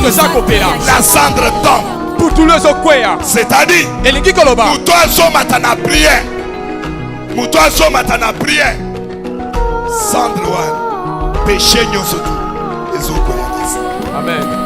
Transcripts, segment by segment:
La cendre tombe. C'est-à-dire, Mouto Matana prière. Mouto Matana prière. Cendre one. Péché nyosotu. Amen.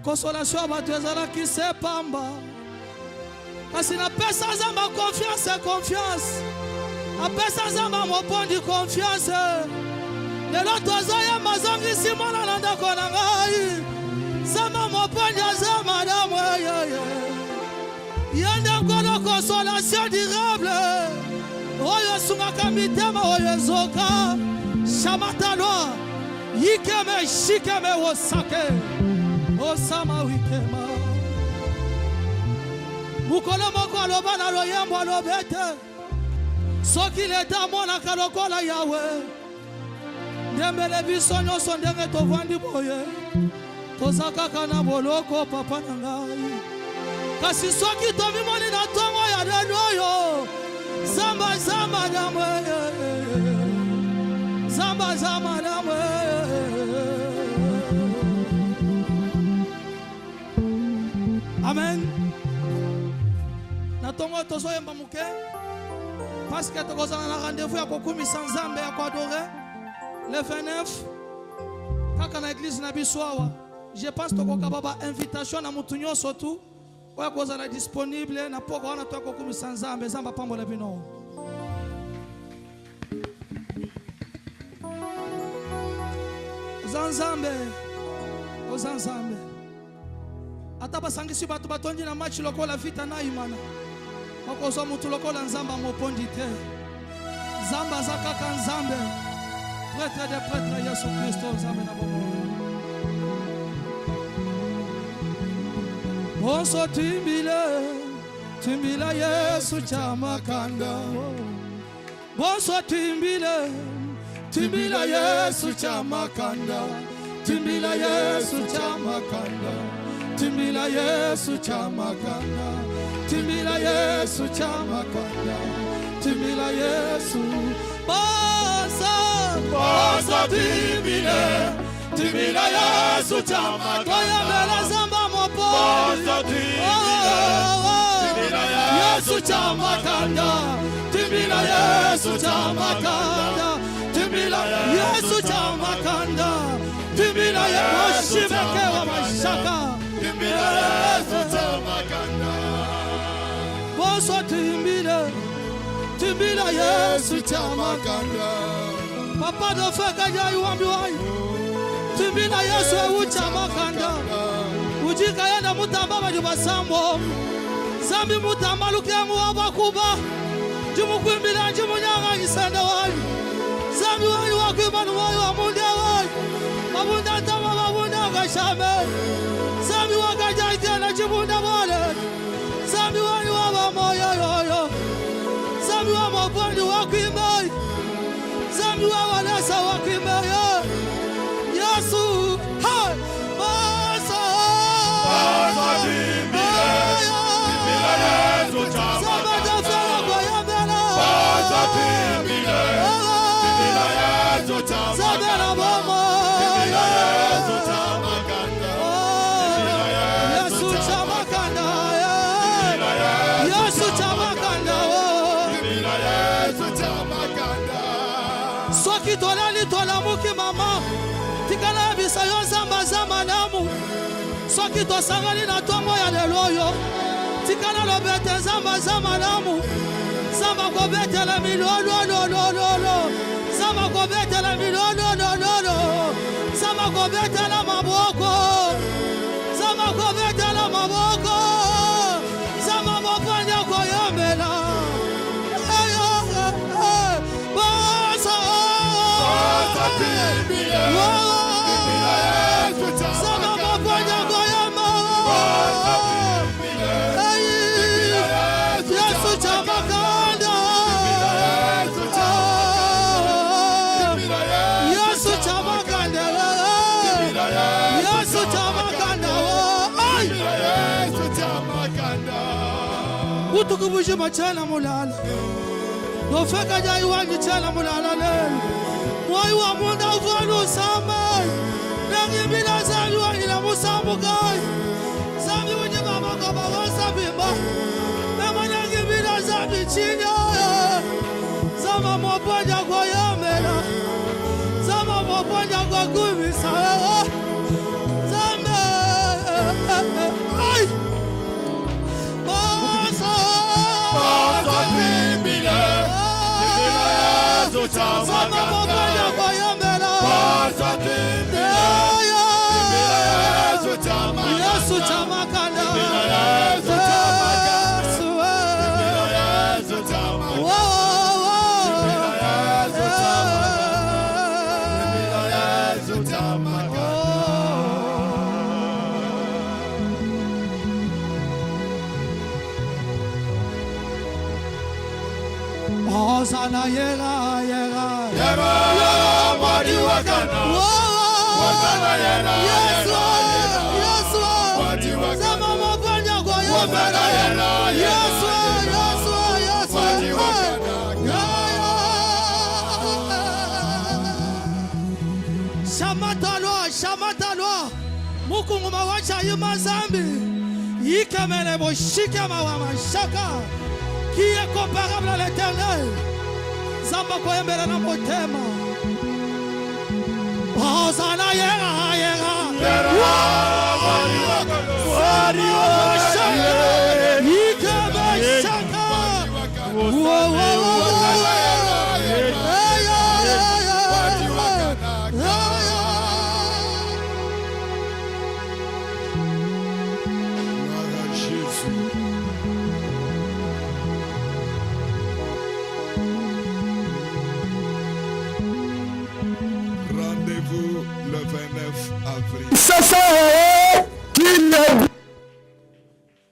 Consolation batezala qui se pamba. Kasi na pesa zamba confiance. A pesa zamba mopondi confiance. Lelo tozoya mazongi simona nanda kona ngai. Zamba mopondi azama damu Yanda kono consolation durable. Oyo sungaka mitema oyo zoka. Shamatalo. Yikeme shikeme wosake. Osama wikema Mukolo moko aloba na loyembo alobete Soki leta mona kalokola yawe Ndembele biso nyonso ndenge tovandi boye Tozakaka na boloko papa na ngai Kasi soki tomimoni na tongo ya deloyo Zamba zamba nyamwe Zamba zamba nyamwe Amen. Natongo tozo yemba muke. Parce que tu as rendez-vous à Kokumi sans Zambé à Kwadore. Le 29. Quand on a l'église Nabiswawa. Je pense que tu as une invitation à Moutounio surtout. Ou à disponible. Na poko wana to Kokumi sans Zambé. Zamba pambo le bino. Ozanzambe. Ata basangisi batu batondi na match lokola vita na imana. Bakozwa mutu lokola nzamba mopondi te. Zamba zakaka nzambe. Prêtre de prêtre Yesu Kristo nzambe na bomo. Onso timbile Yesu chamakanda. Onso timbile Yesu chamakanda. Timbila Yesu chamakanda. Timbila Yesu chamakanda. Timbila Yesu chamakanda. Timbila Yesu Basa timbila Yesu chamakanda. Koya mela zamba mopo Basa timbila Yesu chamakanda. Timbila Yesu chamakanda. Timbila Yesu chamakanda. Timbila Yesu mekewa mashaka. Timbila Yesu chamakanda. Boso timbila Yesu chamakanda. Papa no feka jai wambiwai. Timbila Yesu chamakanda. Ujika yenda mutamba bajubasambo. Zambi mutamba lukemu wabakuba. Jumu kwimbila jumu nyanga isende wai. Zambi wai wakimanu wai wamunde wai. Mabunda tama mabunda kashame. Zambi wakaja itena chibunda wale. Zambi wani waba moyo yoyo. Zambi wa mabondi wakimai. Zambi wa walesa wakimai. Yesu hai Basa timbila Yesu chamakanda. Basa timbila Yesu chamakanda. Soki tolali tolamuki mama tikala bisa yo zamba namu. Soki tosangani na tongo ya leloyo tikala lobete zamba namu. Zamba kobetela milolo zamba kobetela milolo zamba kobetela maboko zamba kobetela maboko zamba mopanya koyomela. Utukubushi machana mulala. Nofeka jai wangi chana mulala lelu. Mwai wa munda ufanu samai. Nengi bila zami wangi na musambu kai. Zami wunye mama kaba wasa bimba. Nema nengi bila zami chinya. Zama mwapanja kwa yamela. Zama mwapanja kwa kumisa. Zame ai Basa timbila Yesu chamakanda. Basa timbila Yesu chamakanda. Yesu chamakanda. Yesu chamakanda. Osana yega mwadi wakana. Osana yega Yesu mwadi wakana. Zama mopanya kwa Osana yega Yesu mwadi wakana. Shamatalwa mukungu mawacha yuma zambi. Yikemele boshike mawa mashaka. Qui est comparable à l'Éternel? Zamba koyembela na motema. Osana yega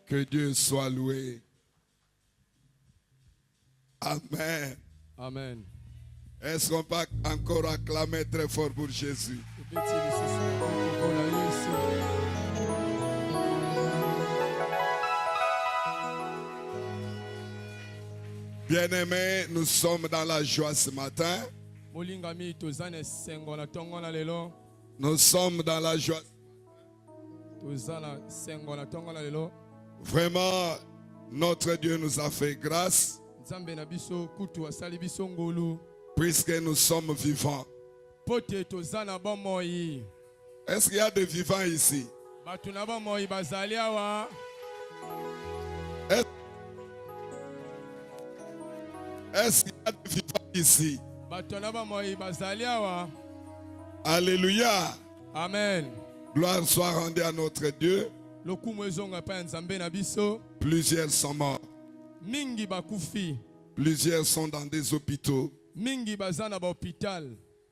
Que Dieu soit loué. Amen. Amen. Est-ce qu'on peut encore acclamer très fort pour Jésus? Bien-aimés, nous sommes dans la joie ce matin. Nous sommes dans la joie. Vraiment, notre Dieu nous a fait grâce puisque nous sommes vivants. Est-ce qu'il y a des vivants ici? Est-ce qu'il y a des vivants ici? Alléluia. Amen. Gloire soit rendue à notre Dieu. Plusieurs sont morts. Plusieurs sont dans des hôpitaux.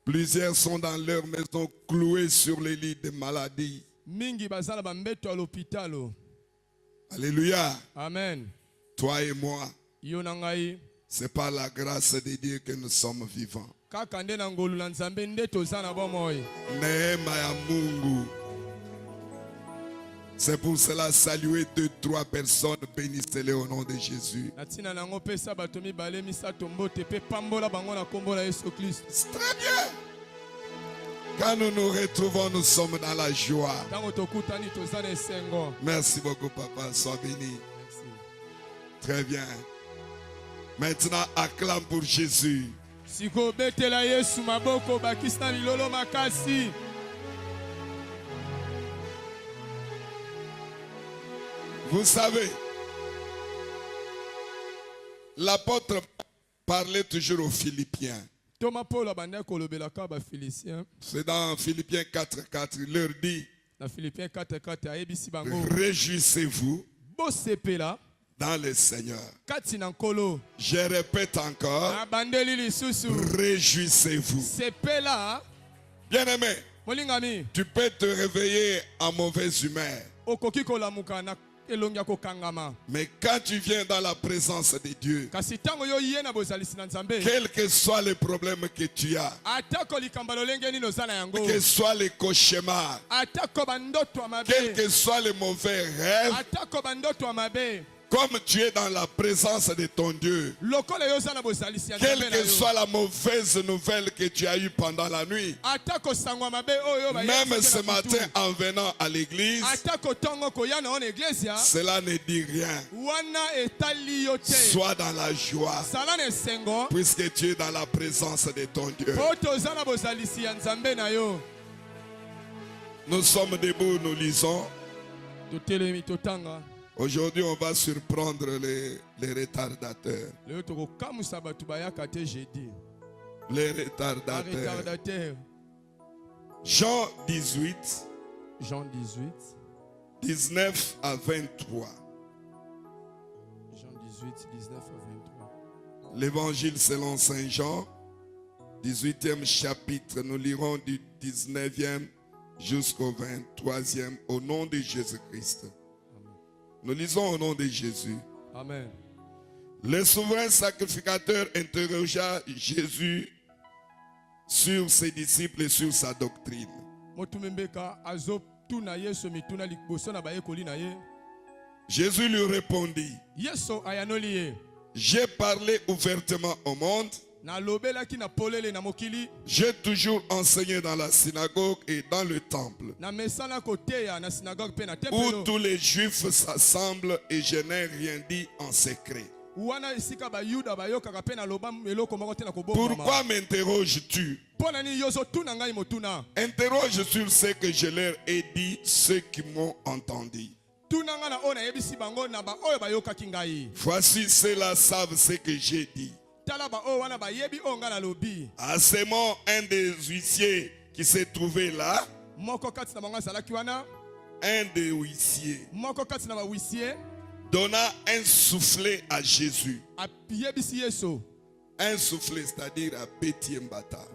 Plusieurs sont dans leur maison cloués sur les lits de maladie. Alléluia. Amen. Toi et moi, c'est par la grâce de Dieu que nous sommes vivants. Neema ya Mungu. C'est pour cela, saluer 2-3 personnes, bénissez-les au nom de Jésus. C'est très bien. Quand nous nous retrouvons, nous sommes dans la joie. Merci beaucoup, papa. Sois béni. Très bien. Maintenant, acclame pour Jésus. Vous savez, l'apôtre parlait toujours aux Philippiens. C'est dans Philippiens 4:4, il leur dit, réjouissez-vous dans le Seigneur. Je répète encore, réjouissez-vous. Bien-aimé, tu peux te réveiller en mauvaise humeur. Mais quand tu viens dans la présence de Dieu, quel que soit le problème que tu as, quel que soit les cauchemars, quel que soit les mauvais rêves, comme tu es dans la présence de ton Dieu, quelle que soit la mauvaise nouvelle que tu as eue pendant la nuit, même ce matin en venant à l'église, cela ne dit rien. Sois dans la joie, puisque tu es dans la présence de ton Dieu. Nous sommes debout, nous lisons. Aujourd'hui, on va surprendre les retardateurs. Les retardateurs. Jean 18, 19 à 23. Jean 18, 19 à 23. L'évangile selon Saint Jean, 18e chapitre. Nous lirons du 19e jusqu'au 23e au nom de Jésus-Christ. Nous lisons au nom de Jésus. Amen. Le souverain sacrificateur interrogea Jésus sur ses disciples et sur sa doctrine. Jésus lui répondit, j'ai parlé ouvertement au monde. J'ai toujours enseigné dans la synagogue et dans le temple, où tous les Juifs s'assemblent, et je n'ai rien dit en secret. Pourquoi m'interroges-tu? Interroge sur ce que je leur ai dit, ceux qui m'ont entendu. Voici, ceux-là savent ce que j'ai dit. À ce moment, un des huissiers qui s'est trouvé là, un des huissiers donna un soufflet à Jésus. Un soufflet, c'est-à-dire à Bétiembata.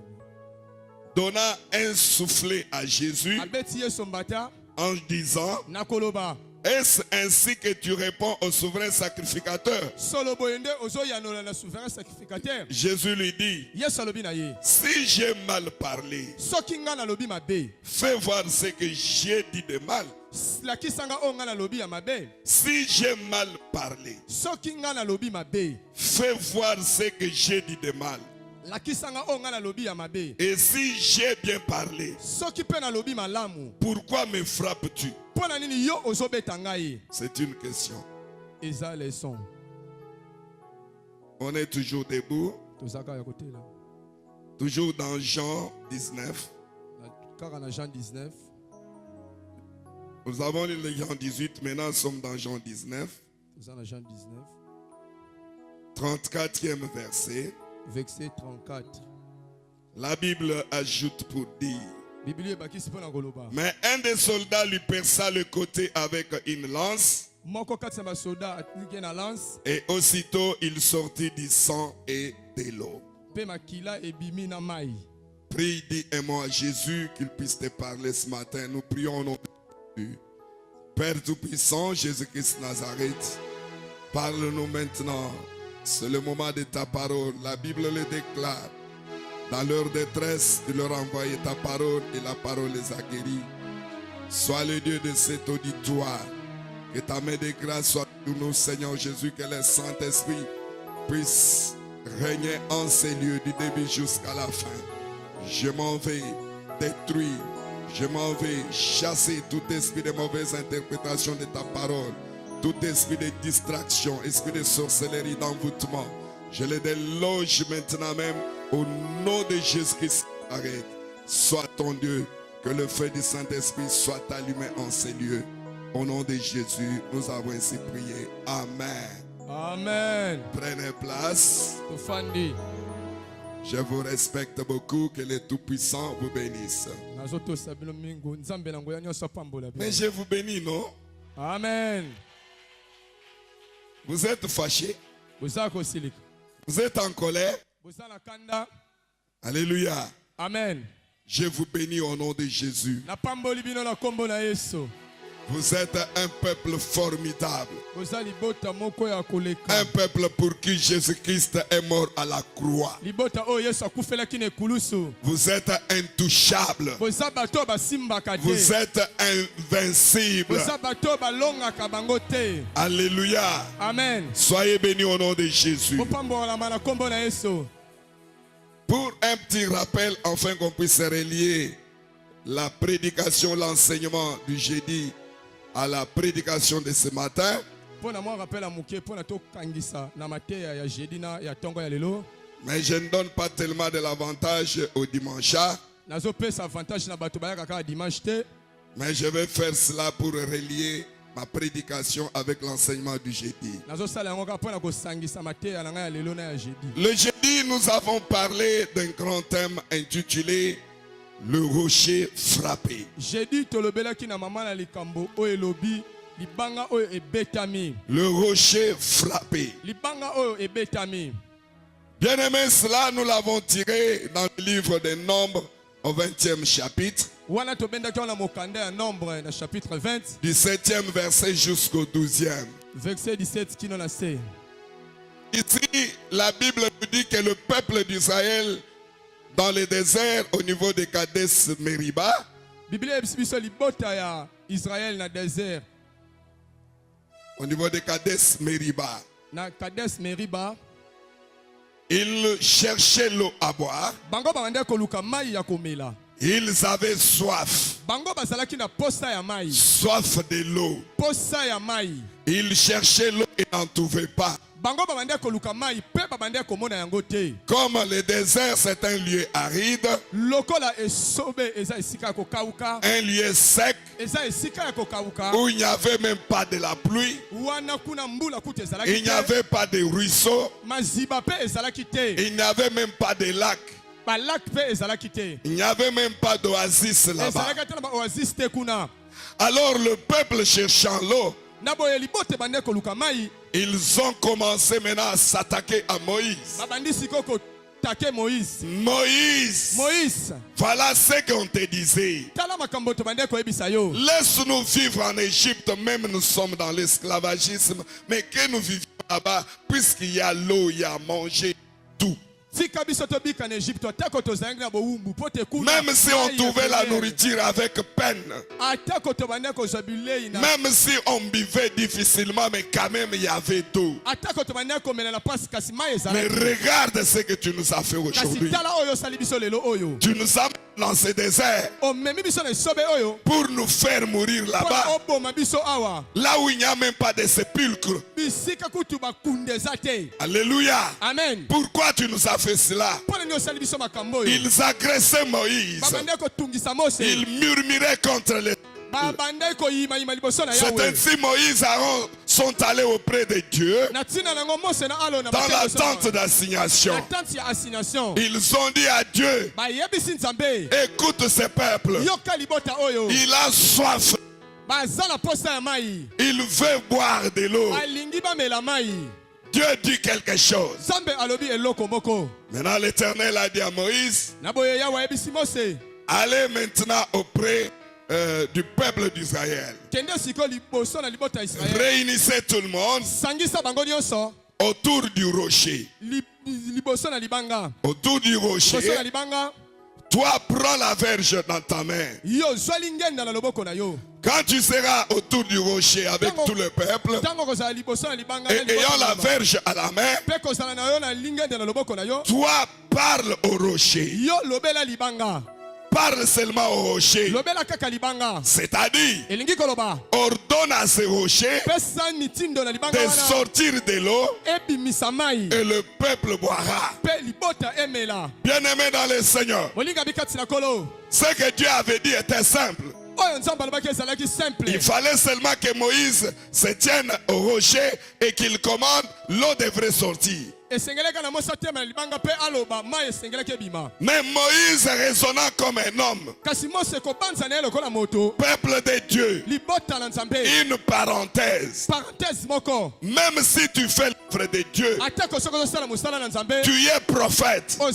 donna un soufflet à Jésus abeti ye sombata en disant, nakoloba est-ce ainsi que tu réponds au souverain sacrificateur? solo boyende ozo yanola na souverain sacrificateur. Jésus lui dit, Yesu alobi na ye si j'ai mal parlé, soki nga nalobi mabe fais voir ce que j'ai dit de mal. lakisanga oyo nga nalobi ya mabe. Si j'ai mal parlé, Soki nga nalobi mabe fais voir ce que j'ai dit de mal. lakisanga oyo nga nalobi ya mabe. Et si j'ai bien parlé, Soki pe nalobi malamu pourquoi me frappes-tu? mpo na nini yo ozobeta ngai? C'est une question. Eza leson. On est toujours debout, Tozaka ya kotela toujours dans Jean 19. kaka na Jean 19. Nous avons lu le Jean 18, maintenant nous sommes dans Jean 19, Toza na Jean 19 34e verset. verset 34. La Bible ajoute pour dire, Biblia ebakisi mpo na koloba mais un des soldats lui perça le côté avec une lance, moko kati ya basoda atiniki na lance et aussitôt il sortit du sang et de l'eau. mpe makila ebimi na mai. Prie, dis un mot à Jésus qu'il puisse te parler ce matin. Nous prions au nom de Jésus. Père Tout-Puissant, Jésus-Christ Nazareth, parle-nous maintenant. C'est le moment de ta parole. La Bible le déclare. Dans leur détresse, tu leur as envoyé ta parole et la parole les a guéris. Sois le Dieu de cet auditoire. Que ta main de grâce soit sur nous, Seigneur Jésus, que le Saint-Esprit puisse régner en ces lieux du début jusqu'à la fin. Je m'en vais détruire, je m'en vais chasser tout esprit de mauvaise interprétation de ta parole, tout esprit de distraction, esprit de sorcellerie, d'envoûtement. Je les déloge maintenant même au nom de Jésus-Christ. Arrête. Sois ton Dieu, que le feu du Saint-Esprit soit allumé en ces lieux. Au nom de Jésus, nous avons ainsi prié. Amen. Amen. Prenez place. Tofandi Je vous respecte beaucoup, que le Tout-Puissant vous bénisse. nazotosa bino mingi nzambe na ngoya nyonso apambola bino. Mais je vous bénis, non? Amen. Vous êtes fâché, Boza kosilika vous êtes en colère. boza na kanda. Alléluia. Amen. Je vous bénis au nom de Jésus. Napamboli bino na kombo na Yesu. Vous êtes un peuple formidable. Boza libota moko ya Un koleka. peuple pour qui Jésus-Christ est mort à la croix. Libota oyo Yesu akufelaki na ekulusu. Vous êtes intouchable. Boza bato basimbaka te. Vous êtes invincible. Boza bato balongaka bango te. Alléluia. Amen. Soyez bénis au nom de Jésus. Bopambolama na kombo na Yesu. Pour un petit rappel, afin qu'on puisse relier la prédication, l'enseignement du jeudi à la prédication de ce matin. Pona mwa rappel amuke pona to kangisa na mateya ya jeudi na ya tongo ya lelo. Mais je ne donne pas tellement de l'avantage au dimanche. Nazo pesa avantage na bato bayaka kaka dimanche te. Mais je vais faire cela pour relier ma prédication avec l'enseignement du jeudi. Nazo sala yango kaka pona kosangisa mateya na ngai ya lelo na ya jeudi. Le jeudi, nous avons parlé d'un grand thème intitulé Le rocher frappé. Jeudi tolobelaki na mama na likambo oyo elobi libanga oyo ebetami. Le rocher frappé. Libanga oyo ebetami. Bien aimé, cela nous l'avons tiré dans le livre des Nombres au 20e chapitre, Wana tobendaki na mokanda ya Nombre na chapitre 20 du 7e verset jusqu'au 12e. verset 17 kino na se. Ici, la Bible nous dit que le peuple d'Israël, dans le désert, au niveau de Kadesh Meriba, Biblia ebisi biso libota ya Israël na désert au niveau de Kadesh Meriba, na Kadesh Meriba. ils cherchaient l'eau à boire. Bango bande koluka mai ya komela. Ils avaient soif, Bango bazalaki na posa ya mai. soif de l'eau. Posa ya mai. Ils cherchaient l'eau et n'en trouvaient pas. Bango bande koluka mai pe bande komona yango te. Comme le désert, c'est un lieu aride, Lokola esobe eza esika ya kokauka. un lieu sec, Eza esika ya kokauka. où il n'y avait même pas de la pluie, Wana kuna mbula kutu ezalaki il n'y te. avait pas de ruisseau, Maziba pe ezalaki te. il n'y avait même pas de lac, Balak pe ezalaki te. il n'y avait même pas d'oasis là-bas. Ezalaki te na ba oasis te kuna. Alors le peuple cherchant l'eau, Na boye libote bande koluka mai. ils ont commencé maintenant à s'attaquer à Moïse. Babandi sikoko attaqué Moïse. Moïse, voilà ce qu'on te disait. Laisse-nous vivre en Égypte, même nous sommes dans l'esclavagisme, mais que nous vivions là-bas, puisqu'il y a l'eau, il y a à manger, tout. Même si on trouvait la nourriture avec peine, même si on buvait difficilement, mais quand même il y avait d'eau. Mais regarde ce que tu nous as fait aujourd'hui. Tu nous as mis dans ce désert pour nous faire mourir là-bas, là où il n'y a même pas de sépulcre. Alléluia. Amen. Pourquoi tu nous as fait cela? Ils agressaient Moïse. Ils murmuraient contre les... C'est ainsi Moïse et Aaron sont allés auprès de Dieu dans la tente d'assignation. Ils ont dit à Dieu, écoute ce peuple, il a soif, il veut boire de l'eau. Dieu dit quelque chose. Maintenant l'Éternel a dit à Moïse, allez maintenant auprès du peuple d'Israël. Réunissez tout le monde autour du rocher. Autour du rocher. Toi, prends la verge dans ta main. Quand tu seras autour du rocher avec tout le peuple, et ayant la verge à la main, toi, parle au rocher. Parle seulement au rocher. C'est-à-dire, ordonne à ce rocher de sortir de l'eau et le peuple boira. Bien-aimé dans le Seigneur, ce que Dieu avait dit était simple. Il fallait seulement que Moïse se tienne au rocher et qu'il commande, l'eau devrait sortir. Mais Moïse raisonnant comme un homme, peuple de Dieu, une parenthèse, même si tu fais l'œuvre de Dieu, tu es prophète, tu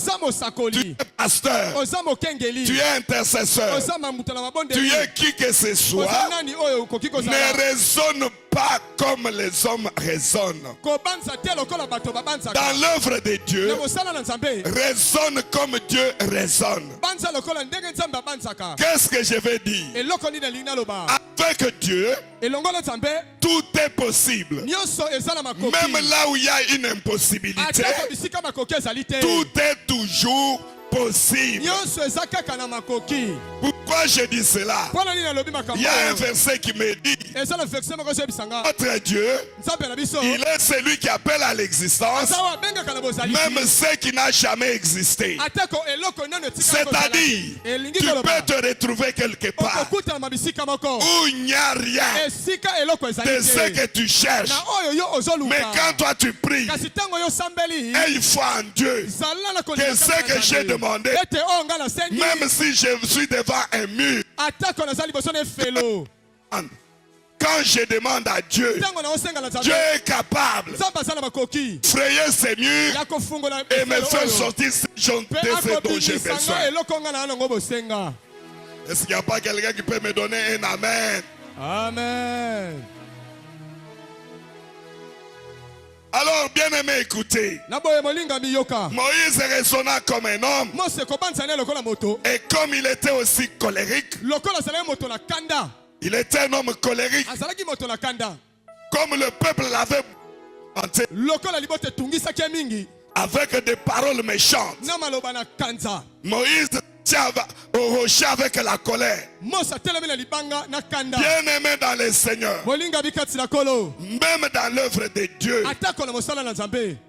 es pasteur, tu es intercesseur, tu es qui que ce soit, ne raisonne pas comme les hommes raisonnent. Dans l'œuvre de Dieu, raisonne comme Dieu raisonne. Qu'est-ce que je vais dire? Avec Dieu, tout est possible. Même là où il y a une impossibilité, tout est toujours possible. Pourquoi je dis cela? Il y a un verset qui me dit, notre Dieu, il est celui qui appelle à l'existence même ce qui n'a jamais existé. C'est-à-dire, tu peux te retrouver quelque part où il n'y a rien de ce que tu cherches. Mais quand toi tu pries et il faut en Dieu que ce que j'ai demandé, même si je suis devant un mur, quand je demande à Dieu, Dieu est capable de frayer ces murs et me faire sortir ce dont j'ai besoin. Est-ce qu'il n'y a pas quelqu'un qui peut me donner un amen? Amen. Alors, bien aimé, écoutez. Moïse raisonna comme un homme. Et comme il était aussi colérique, il était un homme colérique. Comme le peuple l'avait hanté avec des paroles méchantes, Moïse tient au rocher avec la colère. Bien aimé dans le Seigneur, même dans l'œuvre de Dieu,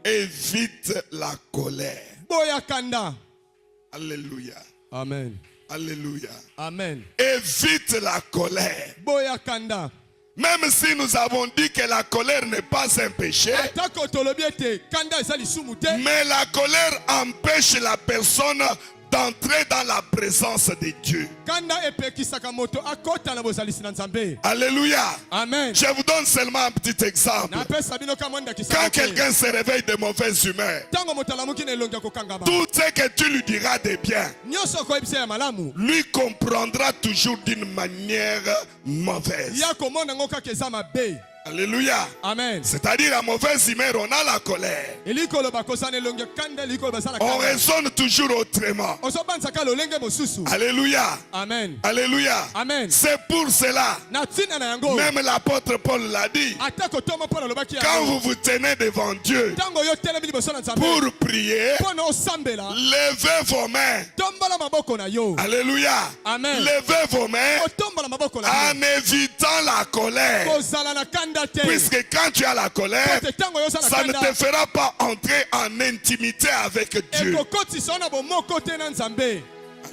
évite la colère. Alléluia. Amen. Alléluia. Amen. Évite la colère. Même si nous avons dit que la colère n'est pas un péché, mais la colère empêche la personne d'entrer dans la présence de Dieu. Kanda epekisaka moto akota na bozalisi na Nzambe. Alléluia. Amen. Je vous donne seulement un petit exemple. Na pesa bino ka mwanda kisaka. Quand quelqu'un se réveille de mauvaise humeur, Tango motalamuki na elongi kokangama. tout ce que tu lui diras de bien, Nyoso ko ebisa ya malamu. lui comprendra toujours d'une manière mauvaise. Ya komona ngoka keza mabe. Alléluia. Amen. C'est-à-dire à mauvaise humeur, on a la colère. Elikolo bakosana elongi kanda elikolo basala On kanda. raisonne toujours autrement. Ozobanza ka lolenge mosusu. Alléluia. Amen. Alléluia. Amen. C'est pour cela, Na tina na yango. même l'apôtre Paul l'a dit, Atako tomo pona lobaki ya. quand vous vous tenez devant Dieu Tango yo telemi liboso na Nzambe. pour prier, Pona osambela. levez vos mains. Tombola maboko na yo. Alléluia. Amen. Levez vos mains Otombola maboko na yo. en évitant la colère. Kozala na kanda te. Puisque quand tu as la colère, Kote tango yo sala ça ne kanda. te fera pas entrer en intimité avec Dieu. Ekokoti sona bomoko te na Nzambe.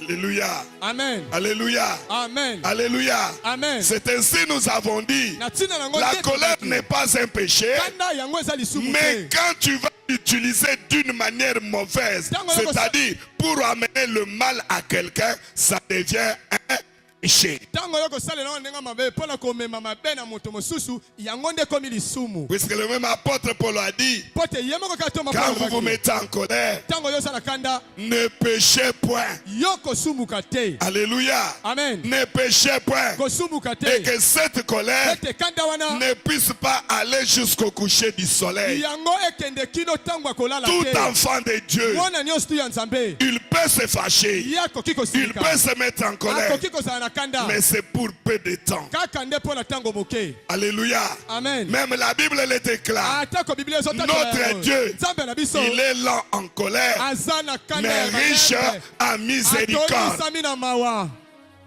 Alléluia. Amen. Alléluia. Amen. Alléluia. Amen. C'est ainsi nous avons dit. Na tina nango La te colère tobaki. n'est pas un péché, Kanda yango eza lisumu mais te. quand tu vas l'utiliser d'une manière mauvaise, c'est-à-dire pour amener le mal à quelqu'un, ça devient un péché. Tango yo kosalela ngo ndenga mabe pona komema mabe na moto mosusu yango nde komi lisumu. Puisque le même apôtre Paul a dit, Pote yemo ko katoma quand vous vous mettez en colère, tango yo sala kanda ne péchez point. yo kosumuka te. Alléluia. Amen. Ne péchez point. Kosumuka Et te. que cette colère Ete kanda wana ne puisse pas aller jusqu'au coucher du soleil. yango ekende kino tango akolala Tout te. enfant de Dieu, Mwana nyonso tu ya Nzambe. il peut se fâcher, Ya koki il kosilika. peut se mettre en colère, Akoki kozala na kanda. mais c'est pour peu de temps. Kaka nde pona tango moke. Alléluia. Amen. Même la Bible le déclare. Atako Biblia ezotaka Notre Dieu, Nzambe na biso. il est lent en colère, Aza na kanda mais ya riche malembe. en miséricorde. Atonisami na mawa.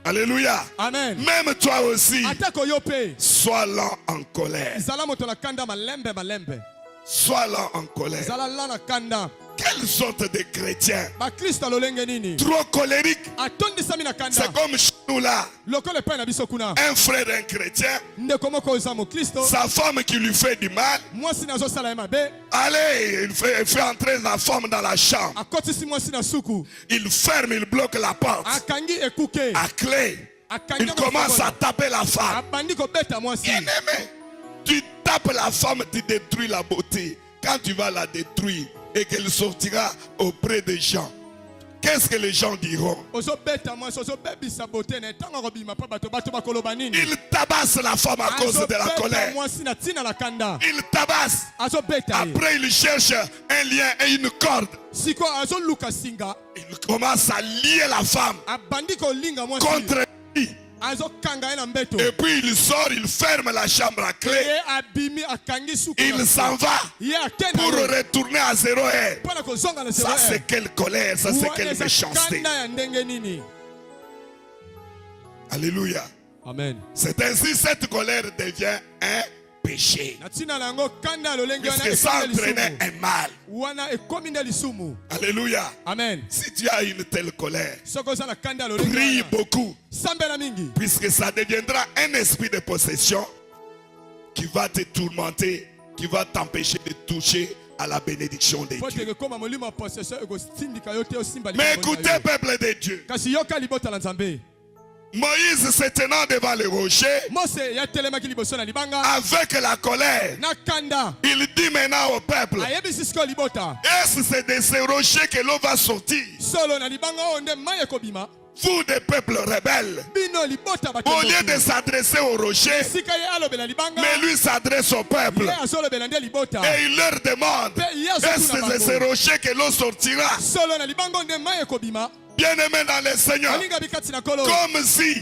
Alléluia. Amen. Même toi aussi, Atako yo pe. sois lent en colère. Zala moto na kanda malembe malembe. Sois lent en colère. Zala la na kanda. Quelle sorte de chrétien Ba Kristo lolenge nini? trop colérique? Atondisami na kanda. C'est comme chez nous là, Lokole pe na biso kuna. un frère d'un chrétien, Ndeko moko oza mo Kristo. sa femme qui lui fait du mal, Mwasi na zo sala mabe. allez, il fait entrer la femme dans la chambre. Akotisi mwasi na suku. Il ferme, il bloque la porte Akangi ekuke. à clé. Akangi Il commence à taper la femme. Abandi ko beta mwasi. Bien-aimé, tu tapes la femme, tu détruis la beauté. Quand tu vas la détruire et qu'elle sortira auprès des gens, qu'est-ce que les gens diront? Ozo beta mwasi ozo bebisa bote na tango robima pa bato bakoloba nini? Il tabasse la femme à cause de la colère. Mwasi na tina la kanda. Il tabasse. Azo beta. Après, il cherche un lien et une corde. Siko azo luka singa. Il commence à lier la femme Abandi ko linga mwasi. contre lui. Azo kanga ena mbeto. Et puis il sort, il ferme la chambre à clé. Ye abimi akangi suku. Il s'en va Ye akenda. pour retourner à 0 heure. Pona ko zonga na Ça, c'est quelle colère, ça, c'est quelle méchanceté. Kanda ya ndenge nini? Alléluia. Amen. C'est ainsi cette colère devient un péché. Na tina nango kanda lolenge wana Puisque ça entraînait lisumu. un mal. Wana ekomi nde lisumu. Alléluia. Amen. Si tu as une telle colère, Soko za na kanda lolenge prie wana. beaucoup. Sambela mingi. Puisque ça deviendra un esprit de possession qui va te tourmenter, qui va t'empêcher de toucher à la bénédiction de Pote Dieu. ke koma molimo possession ego sindika yote osimba. Mais écoutez, peuple de Dieu, Kasi yoka libota la Nzambe. Moïse se tenant devant le rocher Mose ya telema ki liboso na libanga. avec la colère, Na kanda. il dit maintenant au peuple, Ayebi sisiko libota. est-ce c'est de ce rocher que l'eau va sortir? Solo na libanga onde maye kobima. Vous des peuples rebelles, Bino libota bato. au lieu de s'adresser au rocher, Sika ye alobela libanga. mais lui s'adresse au peuple. Ye azolobela nde libota. Et il leur demande, est-ce que c'est ce rocher que l'eau sortira? Solo na libanga onde maye kobima. Bien-aimé dans le Seigneur, Alinga bikati na kolo. comme si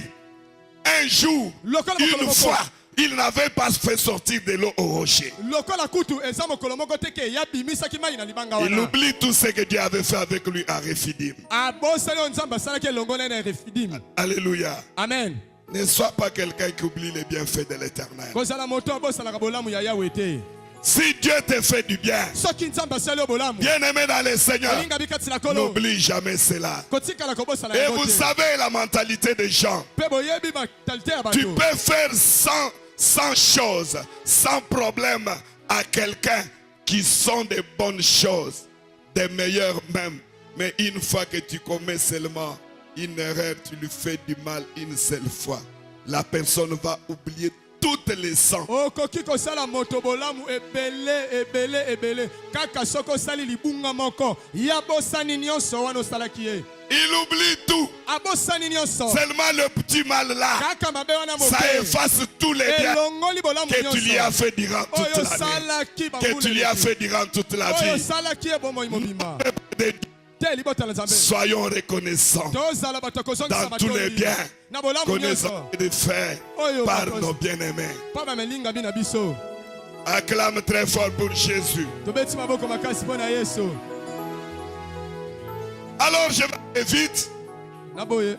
un jour, Lokola une mokolo fois, moko. il n'avait pas fait sortir de l'eau au rocher. Lokola kutu eza mokolo moko te ke ya bimisaki mai na libanga Il wana. oublie tout ce que Dieu avait fait avec lui à Rephidim. Abosali oyo Nzambe asalaki elongo na ye na Refidim. Alléluia. Amen. Ne sois pas quelqu'un qui oublie les bienfaits de l'Éternel. Kozala moto abosalaka bolamu ya Yawe te. Si Dieu te fait du bien, Soki Nzambe asali yo bolamu. bien-aimé dans le Seigneur, Alinga bikati na kolo. n'oublie jamais cela. Kotikala kobosala Et yango vous te. savez la mentalité des gens. Pe boyebi mentalité ya Tu bato. peux faire 100 choses, sans problème à quelqu'un qui sont des bonnes choses, des meilleures même. Mais une fois que tu commets seulement une erreur, tu lui fais du mal une seule fois. La personne va oublier toutes les sangs. okoki kosala moto bolamu ebele kaka soko sali libunga moko ya bosani nyonso wana osalaki ye. Il oublie tout. Abosani nyonso Seulement le petit mal là, kaka mabe wana moke ça efface tous les biens elongoli bolamu que tu lui as fait durant toute oyo l'année. salaki Que tu lui as fait durant toute la oyo vie. salaki ebomoi mobimba De- te libota la nzambe Soyons reconnaissants tozala bato kozongisa dans tous les biens na que bolamu nous nyonso avons de faire par nos bien-aimés. mpo bamelinga bi na biso Acclame très fort pour Jésus. tobeti maboko makasi mpo na yesu. Alors je vais aller vite. Na boye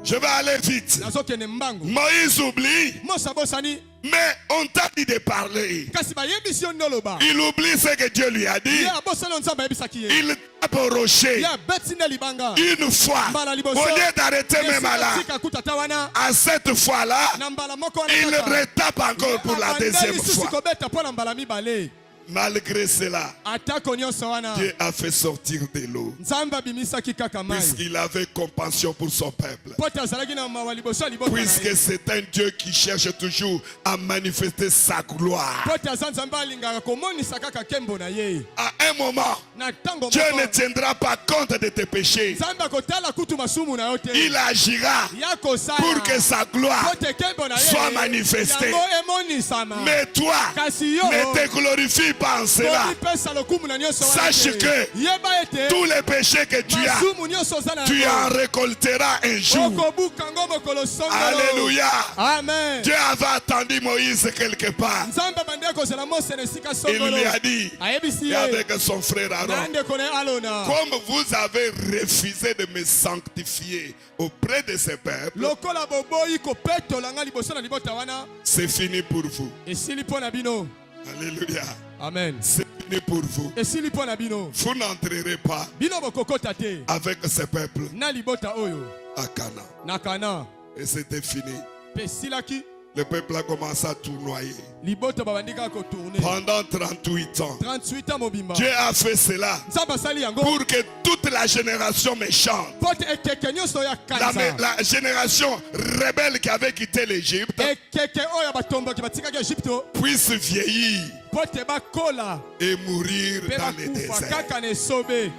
Je vais aller vite. nazokende mbangu Moïse oublie, mosa abosani mais on t'a dit de parler. kasi bayebisi yo nde oloba Il oublie ce que Dieu lui a dit. ye abosani yo nzambe ayebisaki ye Il tape au rocher ye abeti nde libanga une fois. mbala liboso Au lieu d'arrêter même à là, tika kutata wana à cette fois-là, na mbala moko wana il kaka, retape encore pour la abandeli deuxième lisusu fois. kobeta mpo na mbala mibale. Malgré cela, atako nyonso wana Dieu a fait sortir de l'eau. nzambe abimisaki kaka mai Puisqu'il avait compassion pour son peuple. mpo te azalaki na mawa liboso ya libota na Puisque ye c'est un Dieu qui cherche toujours à manifester sa gloire. mpo te aza nzambe alingaka komonisa kaka nkembo na ye À un moment, na ntango Dieu ne moko tiendra pas compte de tes péchés. nzambe akotala kutu masumu na yo te Il agira ya kosala pour que sa gloire mpo te nkembo na ye soit manifestée. yango emonisama Mais toi, kasi yo ne te glorifie pas en cela. komipesa lokumu na nyonso wana Sache te. que yeba ete tous les péchés que tu as, masumu nyonso oza na tu en yango récolteras un jour. okobuka ngo mokolo songolo Alléluia. amen Dieu avait attendu Moïse quelque part. nzambe abandeki kozela mose na esika Il songolo lui a dit, ayebisi et ye avec son frère Aaron, na ndeko na ye alona comme vous avez refusé de me sanctifier auprès de ce peuple, lokola boboyi kopetola nga liboso na libota wana c'est fini pour vous. esili mpo na bino Alléluia. amen C'est fini pour vous. esili mpo na bino Vous n'entrerez pas bino bokokota te avec ce peuple na libota oyo à Cana. na kana Et c'était fini. mpe esilaki Le peuple a commencé à tournoyer. libota babandi kaka kotourne Pendant 38 ans, 38 ans mobimba Dieu a fait cela nzambe asali yango pour que toute la génération méchante, mpo te ekeke nyonso ya kanza la génération rebelle qui avait quitté l'Égypte, ekeke oyo batomboki batikaki egypto puisse vieillir mpo te bakola et mourir mpe dans le bakufa désert. kaka na esobe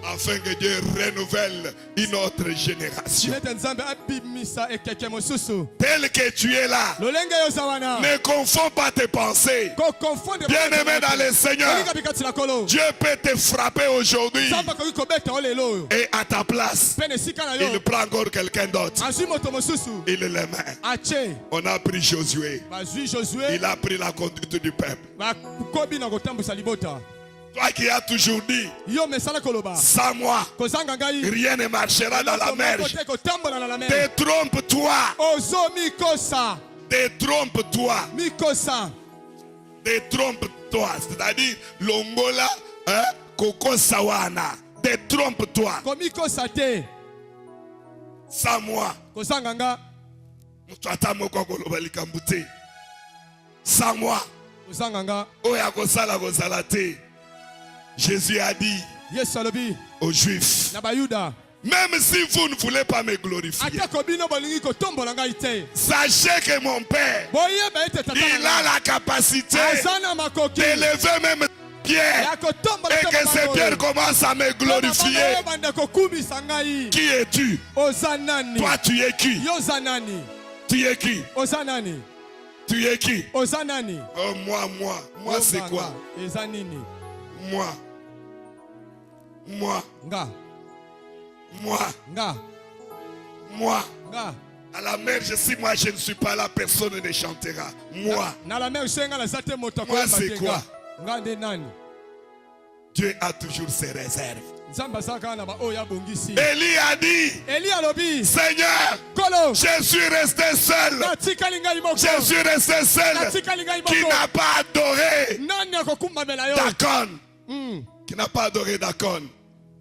Afin que Dieu renouvelle une autre génération. ete nzambe abimisa ekeke mosusu Tel que tu es là, lolenge yoza wana ne confonds pas tes pensées. kokonfonde Bien-aimé dans le Seigneur, olinga bikati na kolo Dieu peut te frapper aujourd'hui nzambe akoki kobeta o lelo oyo et à ta place, mpe na esika na il yo prend encore quelqu'un d'autre. azwi moto mosusu Il le met. atie On a pris Josué. bazwi josue Il a pris la conduite du peuple. bakobi na kotambwisa libota Toi qui as toujours dit, yo mesala koloba sans moi, kozanga ngai rien ne marchera dans la mer. te kotambola na la mer Détrompe-toi. ozomikosa Détrompe-toi. mikosa Détrompe-toi. C'est-à-dire, l'ongola, hein, Koko Sawana. Détrompe-toi. komikosa te Sans moi. kozanga nga Mutu ata moko koloba likambo te. Sans moi. kozanga nga Oya kosala kozala te. Jésus a dit yesu alobi aux Juifs, na bayuda même si vous ne voulez pas me glorifier, atako bino bolingi kotombola ngai te sachez que mon Père, boyeba ete tata il a la capacité aza na makoki d'élever même Pierre. ya kotombola Et que ces pierres commencent à me glorifier. banda kokumisa ngai Qui es-tu? oza nani Toi, tu es qui? yo oza nani Tu es qui? oza nani Tu es qui? oza nani Oh, moi, c'est quoi? eza nini Moi, nga nga. À la mer, si moi je ne suis pas là, personne ne chantera. Moi, na la mer senga na zate moto Moi, akoyeba c'est te quoi? nga nde nani Dieu a toujours ses réserves. nzambe aza kaka na baoyo abongisi Élie a dit, eli alobi Seigneur, kolo je suis resté seul. natikali ngai moko Je suis resté seul. natikali ngai Qui moko n'a pas adoré nani akokumbamela yo Dacon. Qui n'a pas adoré Dacon.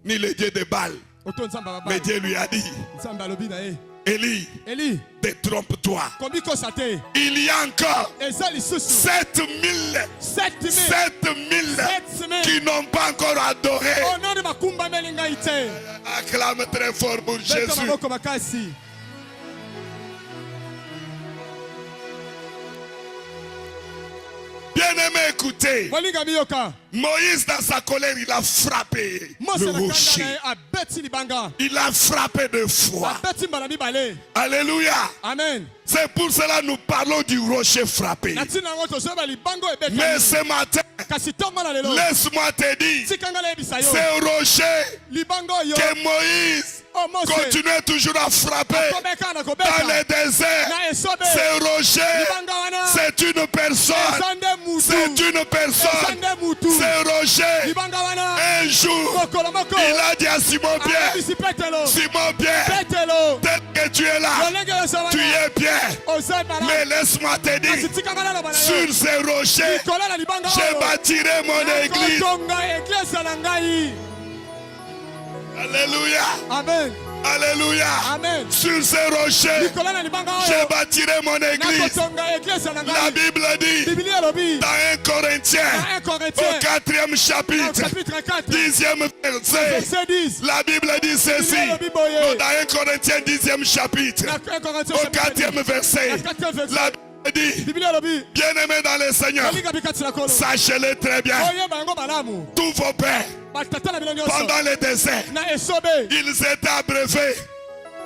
Ni le dieu de Baal. oto nzambe Mais ababa Dieu lui a dit, nzambe alobi na ye Élie, Eli, détrompe-toi. kombiko sate. Il y a encore Eza lisusu. 7000 7000 qui n'ont pas encore adoré. Au nom de makumba melinga ite. Acclame très fort pour Beta Jésus. maboko makasi. Bien-aimé, écoutez. Molinga miyoka. Moïse, dans sa colère, il a frappé Mose le na kanga rocher. na abeti libanga. Il a frappé de foi. Abeti mbala mibale. Alléluia. Amen. C'est pour cela que nous parlons du rocher frappé. Natina ngo tozoba libango ebeta. Mais ce matin, Kasi tomba na lelo. laisse-moi te dire, Tikanga na ebisa yo. c'est un rocher Libango yo. que Moïse Oh Mose. continue toujours à frapper Kobeka na dans kobeka. le désert. Na esobe. C'est un rocher, Libanga wana. c'est une personne. Ezande mutu. C'est une personne. Ezande mutu. C'est un rocher. Libanga wana. Un jour, Mokolo moko. il a dit à Simon Pierre, Abisi petelo. Simon Pierre, Petelo. tel que tu es là, Lolenge yo sawana. tu es bien. Ozebala. Mais laisse-moi te Kasi dire, tikanga na bana yo. sur ces rochers, Kola na libanga je oyo. bâtirai mon église. Nakotonga eglise na ngai. Alléluia. Amen. Alléluia. Amen. Sur ces rochers, Kola na libanga je oyo. bâtirai mon église. Nakotonga eglise na La ngai. Bible dit, Biblia lobi. dans 1 Corinthiens, Dans 1 Corinthiens. au 4e Au chapitre, chapitre 4. 10e verset, Verset 10. la Bible dit ceci. Biblia lobi boye. Dans 1 Corinthiens 10e chapitre, Na 1 Corinthiens au chapitre 4e verset, Na 4e verset. la Bible dit, Biblia lobi. bien-aimés dans le Seigneur, Olinga bikati na kolo. sachez-le très bien, Oyeba yango malamu. tous vos pères, Batata na bino nyonso. pendant le désert, Na esobe. ils étaient abreuvés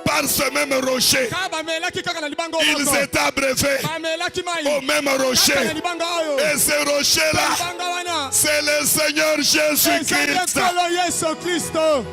par ce même rocher. Ka bamelaki kaka na libanga Ils moko. étaient abreuvés Bamelaki mai. au même Kaka na rocher. libanga oyo. Et ce rocher-là, Libanga wana. c'est le Seigneur Jésus-Christ. Ezande kolo Yesu Kristo.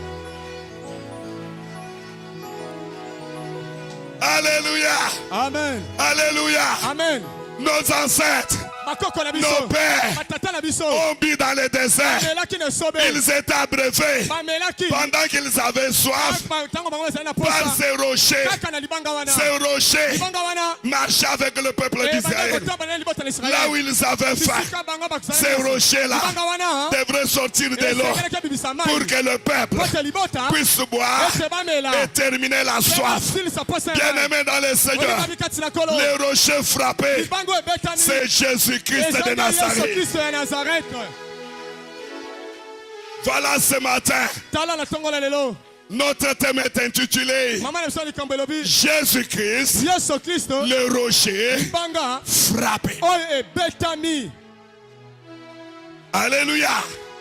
Alléluia. Amen. Alléluia. Amen. Nos ancêtres, Bakoko na biso. nos pères Batata na biso. ont bu dans le désert. Bamelaki na esobe. Ils étaient abreuvés Bamelaki. pendant qu'ils avaient soif Tango bango ezali na par posa. ces rochers. Kaka na libanga wana. Ces rochers Libanga wana. marchaient avec le peuple d'Israël. Là où ils avaient faim, ces rochers-là devraient sortir de l'eau pour que le peuple puisse boire et terminer la soif. Bien-aimés dans le Seigneur, les rochers frappés, c'est Jésus-Christ de Nazareth. Voilà ce matin, notre thème est intitulé Jésus-Christ, le rocher frappé. Alléluia.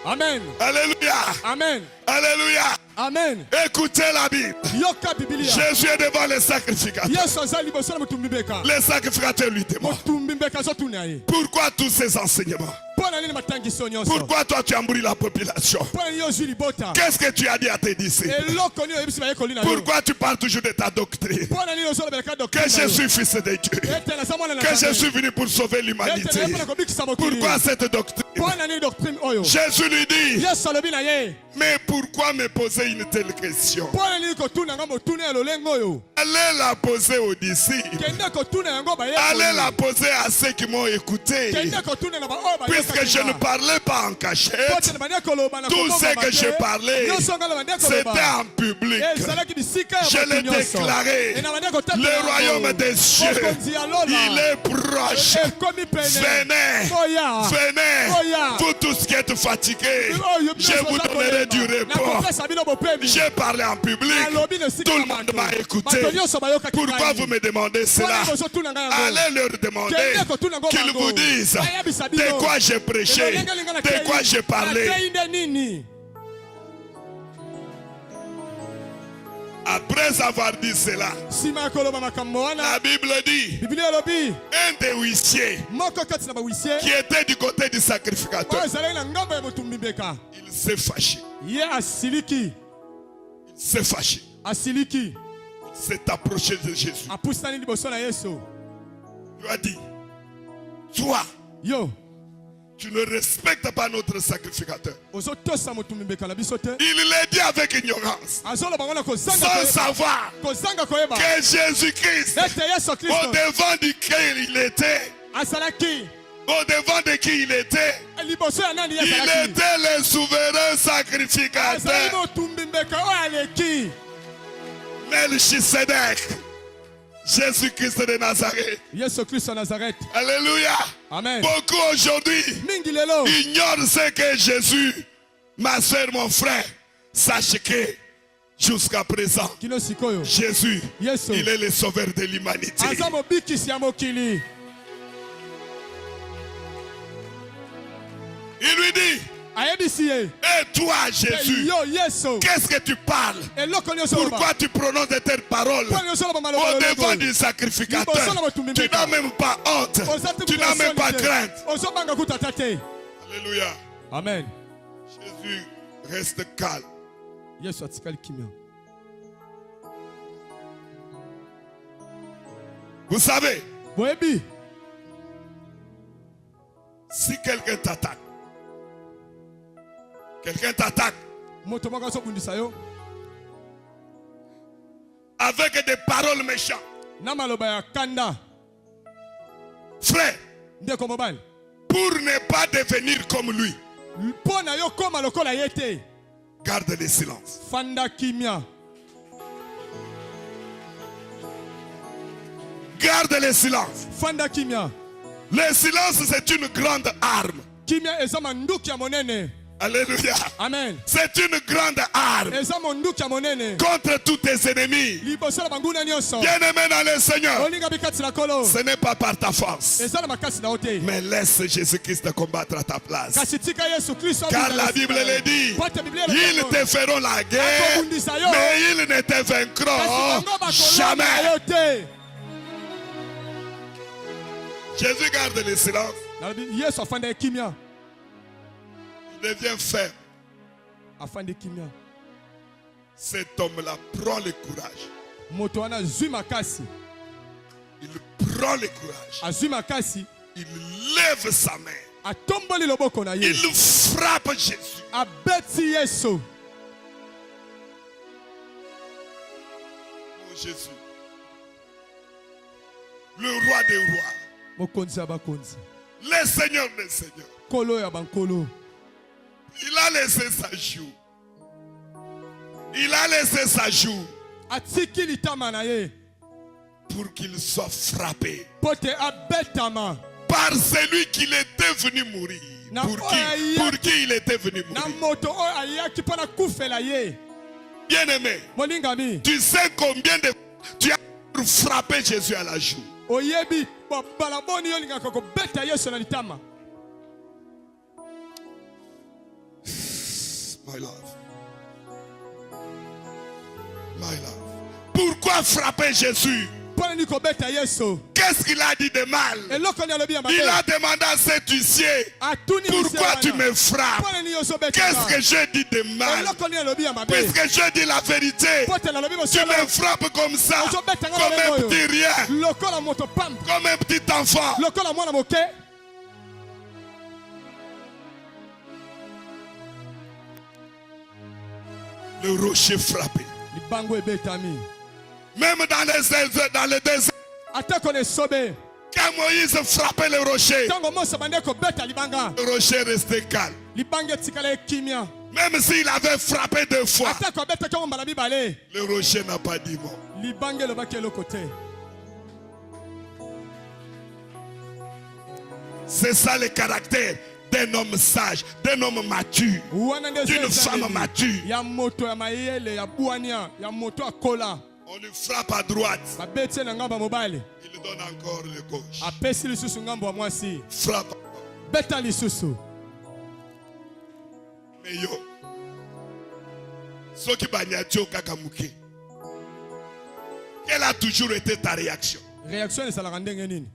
Amen. Alléluia. Amen. Alléluia. Amen. Écoutez la Bible. Jésus est devant les sacrificateurs. Les sacrificateurs lui demandent, pourquoi tous ces enseignements? Pourquoi toi tu embrouilles la population? Qu'est-ce que tu as dit à tes disciples? Pourquoi tu parles toujours de ta doctrine? Que je suis fils de Dieu, que je suis venu pour sauver l'humanité. Pourquoi cette doctrine? Jésus lui dit, mais pourquoi me poser une telle question? Allez la poser aux disciples. Allez la poser à ceux qui m'ont écouté. Puisque je ne parlais pas en cachette, tout ce que je parlais, c'était en public. Je l'ai déclaré. Le royaume des cieux, il est proche. Venez, venez, vous tous qui êtes fatigués, je vous donnerai du repos. J'ai parlé en public, tout le monde m'a écouté. Pourquoi vous me demandez cela? Allez leur demander qu'ils vous disent de quoi j'ai prêché, de quoi j'ai parlé. Après avoir dit cela, la Bible dit, un des huissiers qui était du côté du sacrificateur, il s'est fâché. Il s'est fâché. Il s'est approché de Jésus. Il a dit, toi, tu ne respectes pas notre sacrificateur. Il l'a dit avec ignorance, sans savoir que Jésus-Christ, au devant duquel il était, au devant de qui il était le souverain sacrificateur. Melchisedec. Jésus-Christ de Nazareth. Yesu Kristo wa Nazareth. Alléluia. Amen. Beaucoup aujourd'hui Mingi lelo ignorent ce que Jésus, ma soeur, mon frère, sache que jusqu'à présent, kino sikoyo Jésus, Yesu il est le sauveur de l'humanité. aza mobikisi ya mokili. Il lui dit, Ayebisi ye et toi Jésus, yo Yesu qu'est-ce que tu parles? eloko nyonso oloba. Pourquoi tu prononces de telles paroles Mpo nyonso oloba maloba au loloko. devant du sacrificateur? Tu n'as même pas honte. Tu n'as même pas crainte. ozobanga kutata te. Alléluia. Amen. Jésus reste calme. Yesu atikali kimia. Vous savez, Boyebi si quelqu'un t'attaque, moto moko azobundisa yo avec des paroles méchantes, na maloba ya kanda, frère, ndeko mobali, pour ne pas devenir comme lui, mpo na yo koma lokola ye te, garde le silence. fanda kimia. Garde le silence. Fanda kimia. Le silence, c'est une grande arme. Kimia eza manduki ya monene. Alléluia. Amen. C'est une grande arme Eza monduki ya monene. contre tous tes ennemis. Liboso na banguna nyonso. Bien-aimé dans le Seigneur, Olinga bikati na kolo. ce n'est pas par ta force, Eza na makasi na ote. mais laisse Jésus-Christ combattre à ta place. Kasi tika Yesu Kristo. Car la Bible le dit, ils te feront la guerre, mais ils ne te vaincront jamais. Jésus garde le silence. Yesu afanda kimia. Il devient ferme. Afanda kimia. Cet homme-là prend le courage. Moto wana zui makasi. Il prend le courage. Azui makasi. Il lève sa main. Atomboli loboko na ye. Il frappe Jésus. Abeti Yesu. Oh Jésus, le roi des rois, Mokonzi ya bakonzi. le Seigneur des seigneurs, Kolo ya bankolo. il a laissé sa joue. Il a laissé sa joue Atiki litama na ye. pour qu'il soit frappé Pote abetama. par celui qu'il était venu mourir. Pour qui il était venu Na mourir. moto o ayaki pona kufela ye. Bien-aimé, Molingami. tu sais combien de tu as frappé Jésus à la joue. Oyebi balaboni yo linga koko beta Yesu na litama. My love. My love. Pourquoi frapper Jésus? Pona ni ko beta Yesu. Qu'est-ce qu'il a dit de mal? Eloko ni alobi ya mabe. Il a demandé à cet huissier, Atuni pourquoi tu me frappes? Pona ni yo so beta. Qu'est-ce que j'ai dit de mal? Eloko ni alobi ya mabe. Puisque je dis la vérité, Pote na lobi tu me frappes comme ça, comme un petit rien, Lokola moto pam. comme un petit enfant. Lokola mwana moke. Le rocher frappé. Libango ebetami. Même dans le désert, Atako ne sobe. quand Moïse frappait le rocher, Tango Mose bande ko beta libanga. le rocher restait calme. Libanga tikala kimia. Même s'il avait frappé 2 fois, Atako beta ko mbala bibale. le rocher n'a pas dit mot. Libanga lo bakelo côté. C'est ça le caractère d'un homme sage, d'un homme mature, d'une femme mature. Ya moto ya mayele ya buania ya moto akola. On lui frappe à droite, Ba beti na ngamba mobile. il donne encore le gauche. Apesi lisusu ngambo ya mwasi. Frappe. Beta lisusu. Mais yo, ce qui banyatio kakamuke. Quelle a toujours été ta réaction? Réaction esalaka ndenge nini?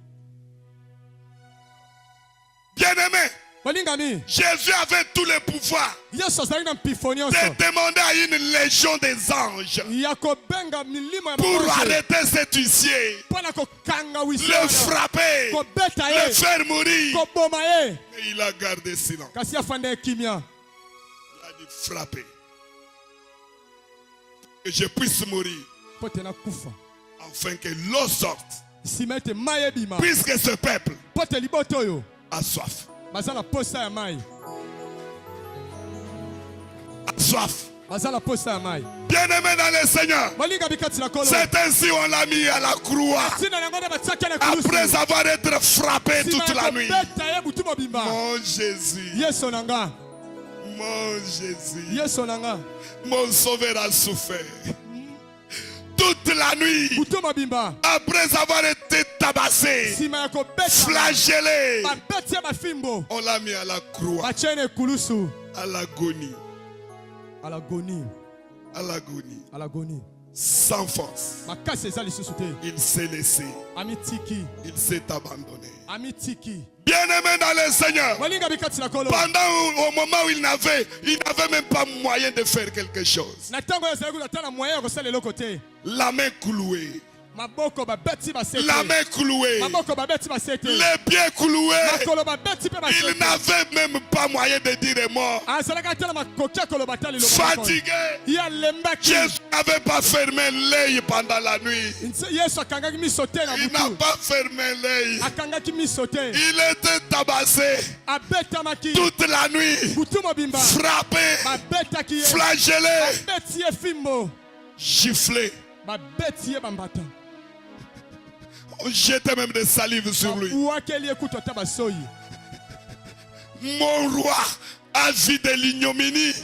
Bien-aimé, Balingami. Jésus avait tous les pouvoirs Yesu azali na mpifoni de nyonso. demander à une légion des anges Ya kobenga milimo ya pour makonzi. arrêter cet huissier, Pona kokanga wisi. le frapper, Ko beta le ye. faire mourir. Ko boma ye. Mais il a gardé silence. Kasi afanda kimia. Il a dit frapper. Que je puisse mourir Pote na kufa. afin que l'eau sorte. Simete maye bima. Puisque ce peuple Pote liboto yo. a soif. Bazala posa ya mai. A soif. bazala posa ya mai. Bien-aimé dans le Seigneur, Malinga bikati na kolo. c'est ainsi on l'a mis à la croix. Tina na ngone batsaka na kulusu. Après avoir été frappé toute la nuit. Beta ye butu mobimba. Mon Jésus, Yesu nanga. mon Jésus, Yesu nanga. mon Sauveur a souffert. Toute la nuit, Butu mobimba. après avoir été tabassé, Sima ya ko beta. flagellé, Ba beti ya bafimbo. on l'a mis à la croix, Bachene kulusu. à l'agonie, À l'agonie. à l'agonie, À l'agonie. sans force. Makasi eza lisusu te. Il s'est laissé, Amitiki. il s'est abandonné. Amitiki. Bien-aimé dans le Seigneur, Malinga bikati na kolo. au moment où il n'avait même pas moyen de faire quelque chose. Na tango ya zela kuta na moyen ko sala eloko te. La main clouée, Maboko ba beti ba sete. la main clouée, Maboko ba beti ba sete. les pieds cloués. Makolo ba beti pe ba Il sete. n'avait même pas moyen de dire mort. Azalaka tala makokia kolo batali lo. Fatigué, Ya lembaki. Jésus n'avait pas fermé l'œil pendant la nuit. Yesu akangaki miso te na Il n'a butu. pas fermé l'œil. Akangaki miso te. Il était tabassé Abetamaki. toute la nuit, Butu mobimba. frappé, Babetaki ye. flagellé, Beti ye fimbo. giflé. Babeti ye bambata. On jetait même des salives sur lui. Uwakeli ye kuto ta basoyi. Mon roi a vu de l'ignominie.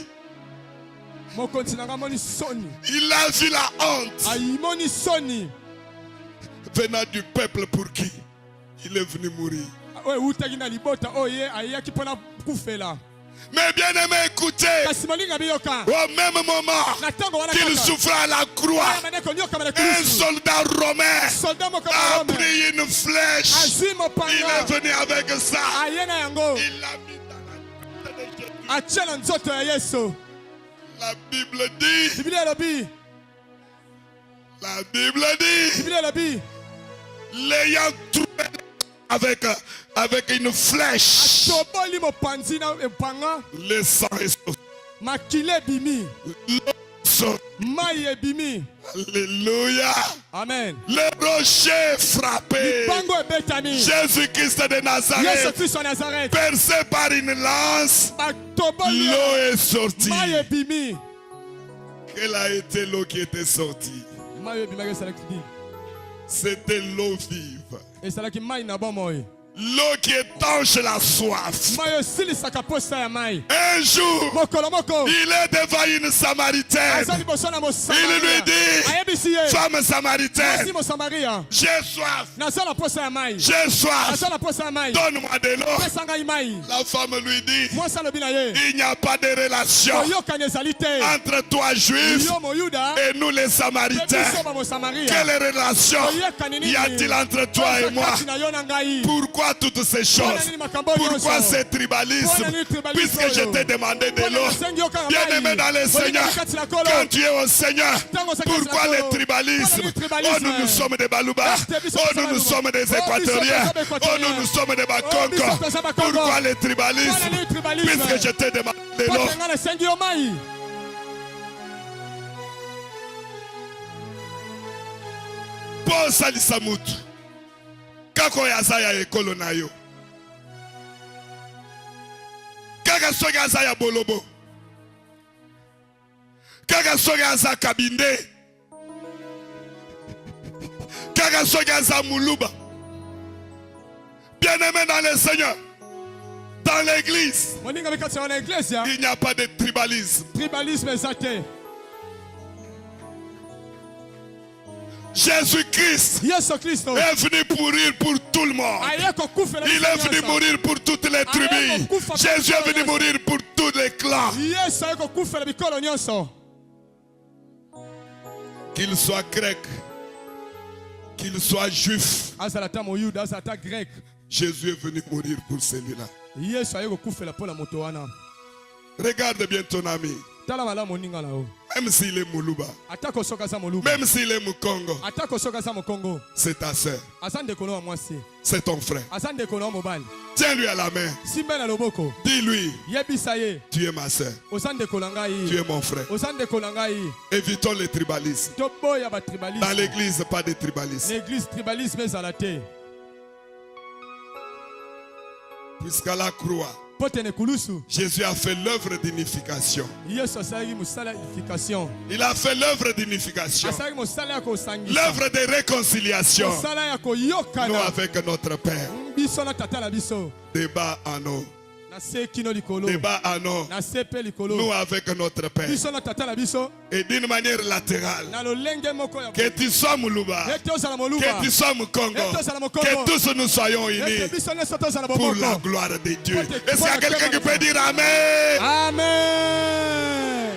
Mokonzi nanga moni soni. Il a vu la honte Ayimoni soni. venant du peuple pour qui il est venu mourir. Oye utaki na libota oye ayaki pona kufela. Mais bien aimé, écoutez, Kasi molinga biyoka. au même moment Na tango wana qu'il kaka. souffrait à la croix, Aya maneko nyoka mana un kulusu. soldat romain Soldat moko a Rome. pris une flèche. Azwi Il mopanga. est venu avec ça. Ayena yango. Il l'a mis dans la tête de Jésus. Atia na nzoto ya Yesu. La Bible dit, Biblia elobi. la Bible dit, Biblia elobi. l'ayant trouvé avec une flèche, Toboli mopanzi na epanga. le sang est sorti. Makile bimi. L'eau est sortie. Mai ebimi. Alléluia. Amen. Le rocher frappé. Bango ebetami. Jésus-Christ de Yesu Nazareth, Kristo Nazareth. percé par une lance, Toboli. l'eau est sortie. Mai ebimi. Quelle a été l'eau qui était sortie? Mai ebimaki esalaki nini? C'était l'eau vive. Esalaki mai na bomoi. L'eau qui étanche la soif. Mai esilisaka posa ya mai. Un jour, Mokolo moko. il est devant une Samaritaine. Aza liboso na Il Mosamaria. lui dit, Ayebisi ye. femme Samaritaine, Asi Mosamaria. j'ai soif, Naza na posa ya mai. j'ai soif, Naza na posa ya mai. donne-moi de l'eau. Pesa ngai mai. La femme lui dit, Mwasi alobi na ye. il n'y a pas de relation Boyokani ezali te. entre toi juif Yo moyuda. et nous les Mpe Samaritains. biso bamosamaria. Quelle relation Boyokani nini? y a-t-il entre toi et moi? Kati na yo na ngai. Pourquoi toutes ces choses? Pourquoi ce tribalisme? Puisque je t'ai demandé de l'eau. Bien-aimé dans le Seigneur, quand tu es au Seigneur, pourquoi le tribalisme? Oh, nous sommes des Balouba. Oh, nous sommes des Équatoriens. Oh, nous sommes des Bakongo. Pourquoi le tribalisme? Puisque je t'ai demandé de l'eau. Nga nasengi yo mai. Paul salisa mutu. Kako yaza ya ekolo na yo. Kaka soki aza ya bolobo. Kaka soki aza kabinde. Kaka soki aza muluba. Bien-aimé dans le Seigneur, dans l'église, Moninga bikati ya na iglesia. il n'y a pas de tribalisme. Tribalisme eza te. Jésus-Christ Yesu Kristo. est venu mourir pour tout le monde. Aye kokufela. Il est venu mourir pour toutes les tribus. Jésus est venu mourir pour tous les clans. Yesu aye kokufela bikolo nyonso. Qu'il soit grec, qu'il soit juif, Azala ta moyuda, azala ta grec. Jésus est venu mourir pour celui-là. Yesu aye kokufela pona moto wana. Regarde bien ton ami. Tala malamu moninga na yo. Même s'il est Moulouba, Atako soka za moluba. même s'il est Mukongo, Atako soka za mokongo. c'est ta sœur, Asande kono wa mwasi. c'est ton frère. Asande kono wa mobali. Tiens-lui à la main. Simba na loboko. Dis-lui, Yebisa ye. tu es ma sœur, Osande kolanga tu yi. es mon frère. Osande kolanga yi. Évitons le tribalisme. Toboya ba tribalisme. Dans l'église, pas de tribalisme. L'église tribalisme ezala te. Puisqu'à la croix, potene kulusu. Jésus a fait l'œuvre d'unification. Yesu asalaki mosala ya unification. Il a fait l'œuvre d'unification. Asalaki mosala ya kosangisa. L'œuvre de réconciliation. Mosala ya Nous koyokana. avec notre Père. Biso na tata na biso. Débat en nous. Na se kino likolo. Débat en nous. Na se pe likolo. Nous avec notre Père. Biso na tata na biso. Et d'une manière latérale. Na lolenge moko ya. Que tu sois Moulouba. Ete ozala moluba. Que tu sois Congo. Que tous nous soyons unis. Ete biso nyonso tozala Pour bomoko. la gloire de Dieu. Est-ce qu'il y a quelqu'un qui peut dire Amen? Amen.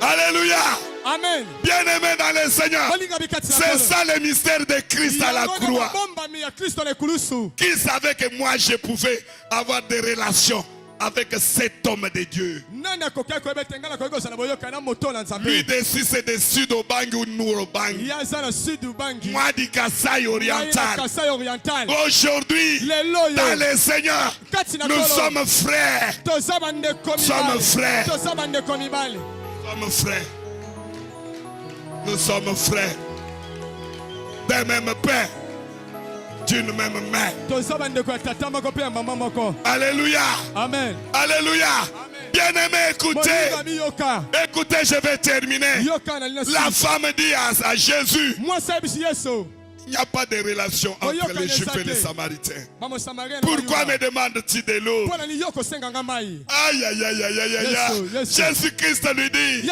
Alléluia. Amen. Bien-aimé dans le Seigneur. C'est ça le mystère de Christ à la croix. Qui savait que moi je pouvais avoir des relations avec cet homme de Dieu? Lui dessus c'est de sud au Bangi ou nous au Bangi. Moi du Kassai oriental. Aujourd'hui, dans le Seigneur, nous sommes frères. Nous sommes frères. Nous sommes frères. Nous sommes frères d'un même père, d'une même mère. Alléluia. Amen. Alléluia. Bien-aimé, écoutez. Écoutez, je vais terminer. La femme dit à Jésus, il n'y a pas de relation entre les Juifs et les Samaritains. Pourquoi me demandes-tu de l'eau? Aïe, aïe, aïe, aïe, aïe, aïe. Jésus-Christ lui dit,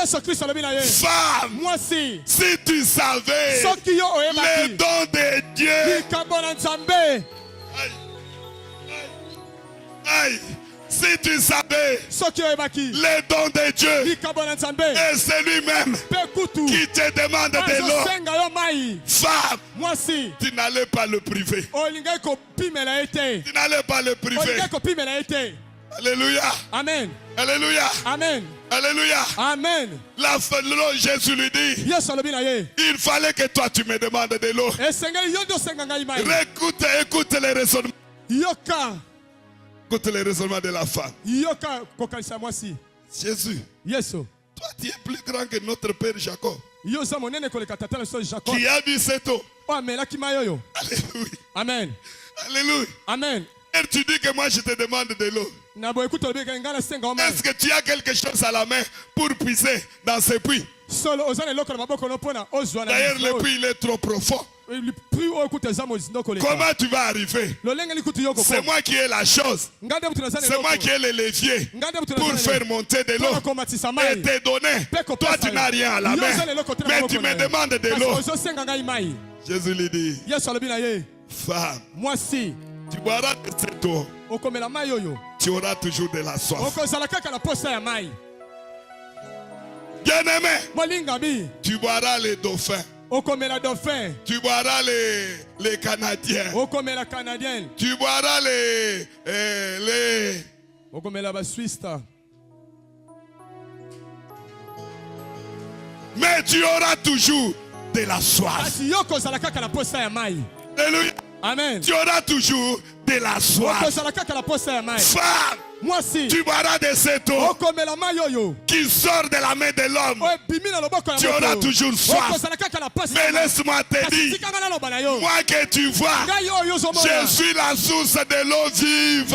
femme, si tu savais les dons de Dieu, aïe, aïe, si tu savais les dons de Dieu, et c'est lui-même qui te demande de l'eau, femme, tu n'allais pas le priver. Tu n'allais pas le priver. Alléluia. Amen. Alléluia. Amen. Alléluia. Amen. Jésus lui dit, il fallait que toi tu me demandes de l'eau. Écoute les raisonnements. Écoute les raisonnements de la femme. Jésus, toi tu es plus grand que notre père Jacob, qui a bu cette eau. Alléluia. Amen. Alléluia. Amen. Et tu dis que moi je te demande de l'eau. Est-ce que tu as quelque chose à la main pour puiser dans ce puits? D'ailleurs le puits il est trop profond. Comment tu vas arriver? C'est moi qui ai la chose. C'est moi qui ai le levier pour faire monter de l'eau et te donner. Toi tu n'as rien à la main, mais tu me demandes de l'eau. Jésus lui dit, femme, tu boiras de cette eau, tu auras toujours de la soif. Bien-aimé, tu boiras les dauphins. Tu boiras les Canadiens. Tu boiras les mais tu auras toujours de la soif. Alléluia. Amen. Tu auras toujours de la soif. Femme, tu boiras de cette eau qui sort de la main de l'homme. Tu auras toujours soif. Mais laisse-moi te dire, moi que tu vois, je suis la source de l'eau vive.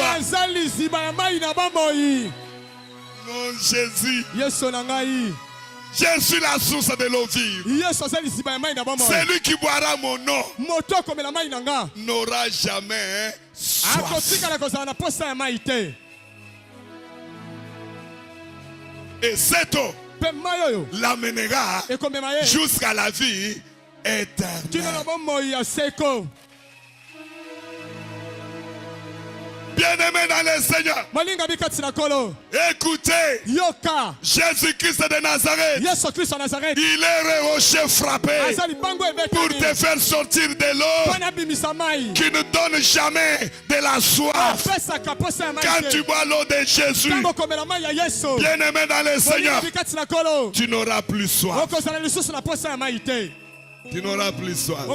Non, Jésus. Je suis la source de l'eau vive. Celui qui boira mon eau n'aura jamais soif. Et cette eau l'amènera jusqu'à la vie éternelle. Bien-aimé dans le Seigneur, écoutez, Jésus-Christ de Nazareth, il est rehauché frappé pour te faire sortir de l'eau qui ne donne jamais de la soif. Quand tu bois l'eau de Jésus, bien-aimé dans le Seigneur, tu n'auras plus soif. Tu n'auras plus soif.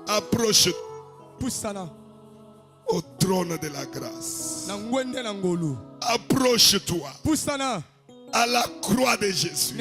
Approche-toi au trône de la grâce. Approche-toi à la croix de Jésus.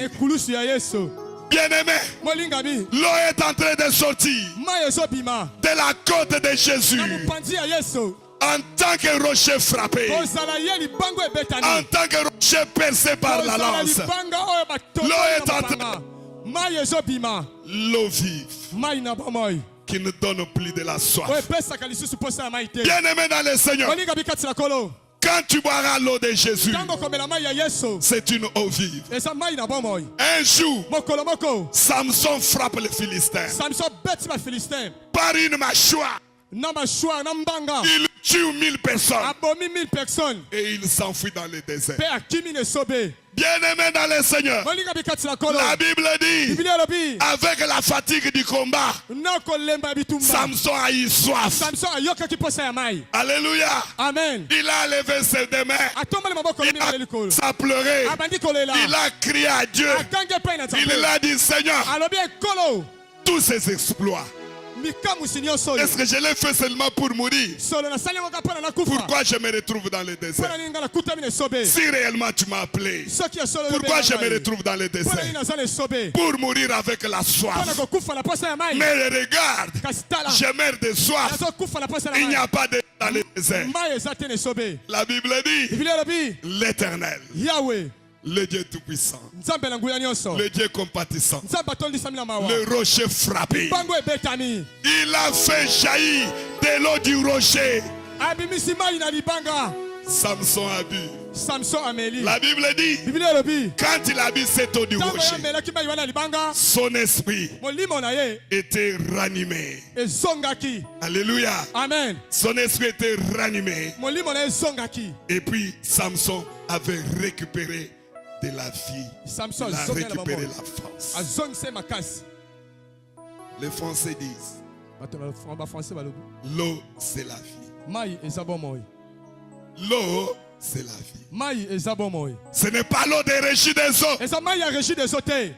Bien-aimé, molingami l'eau est en train de sortir mai ezobima de la côte de Jésus na mopanzi ya yesu en tant que rocher frappé, kozala ye libango en ebetani tant que rocher percé par la kozala lance. libanga oyo L'eau est en batongana mai ezobima L'eau vive mai na bomoi qui ne donne plus de la oyo soif. epesaka lisusu mposa ya mai te Bien-aimé dans le Seigneur, molingami kati na kolo quand tu boiras l'eau de Jésus, ntango komela mai ya yesu c'est une eau vive. eza mai na bomoi Un jour, mokolo moko Samson frappe les Philistins samson beti bafilistin par une mâchoire. na mashwa na mbanga Il tue 1000 personnes abomi 1000 personnes et il s'enfuit dans le désert. mpe akimi na esobe Bien-aimé dans le Seigneur, molingami kati na kolo la Bible dit, biblia elobi avec la fatigue du combat, na kolemba ya bitumba Samson a eu soif. samson ayokaki mposa ya mai Alléluia. amen Il a levé ses deux mains. atomboli maboko Il lobima na likolo a pleuré. abandi kolela Il a crié à Dieu. akangi epai na Il nzambe a dit, Seigneur, alobi ekolo tous ces exploits, mikamusi nyonso oyo est-ce que je l'ai fait seulement pour mourir? solo nasali yango kaka mpo na nakufa Pourquoi je me retrouve dans le mpo désert? na nini nga nakutami na esobe Si réellement tu m'as appelé, soki ya solo pourquoi je me retrouve dans le mpo na nini désert? naza na esobe Pour mourir avec la mpo na soif. kokufa na posa ya mai Mais regarde, kasi tala je meurs de soif. nazokufa na posa ya Il n'y mai a pas de dans le désert. mai eza te na esobe La Bible dit, biblia elobi l'Éternel, yawe le Dieu tout-puissant, nzambe na nguya nyonso le Dieu compatissant, nzambe atondisami na mawa le rocher frappé. bango ebetami Il a fait jaillir de l'eau du rocher. abimisi mai na libanga Samson a bu. samson ameli La Bible dit, biblia elobi quand il a bu cette eau du ntango rocher, yamelaki mai wana libanga son esprit molimo na ye était ranimé. ezongaki Alléluia. amen Son esprit était ranimé. molimo na ye ezongaki Et puis Samson avait récupéré de la vie. samson Il a azongaki na récupéré bamoi la force. azongisa ye makasi Les Français disent, bato bafrançais balobi l'eau c'est la vie. mai eza bomoi L'eau c'est la vie. mai eza bomoi Ce n'est pas l'eau des régies des eaux. eza mai ya régi des eaux te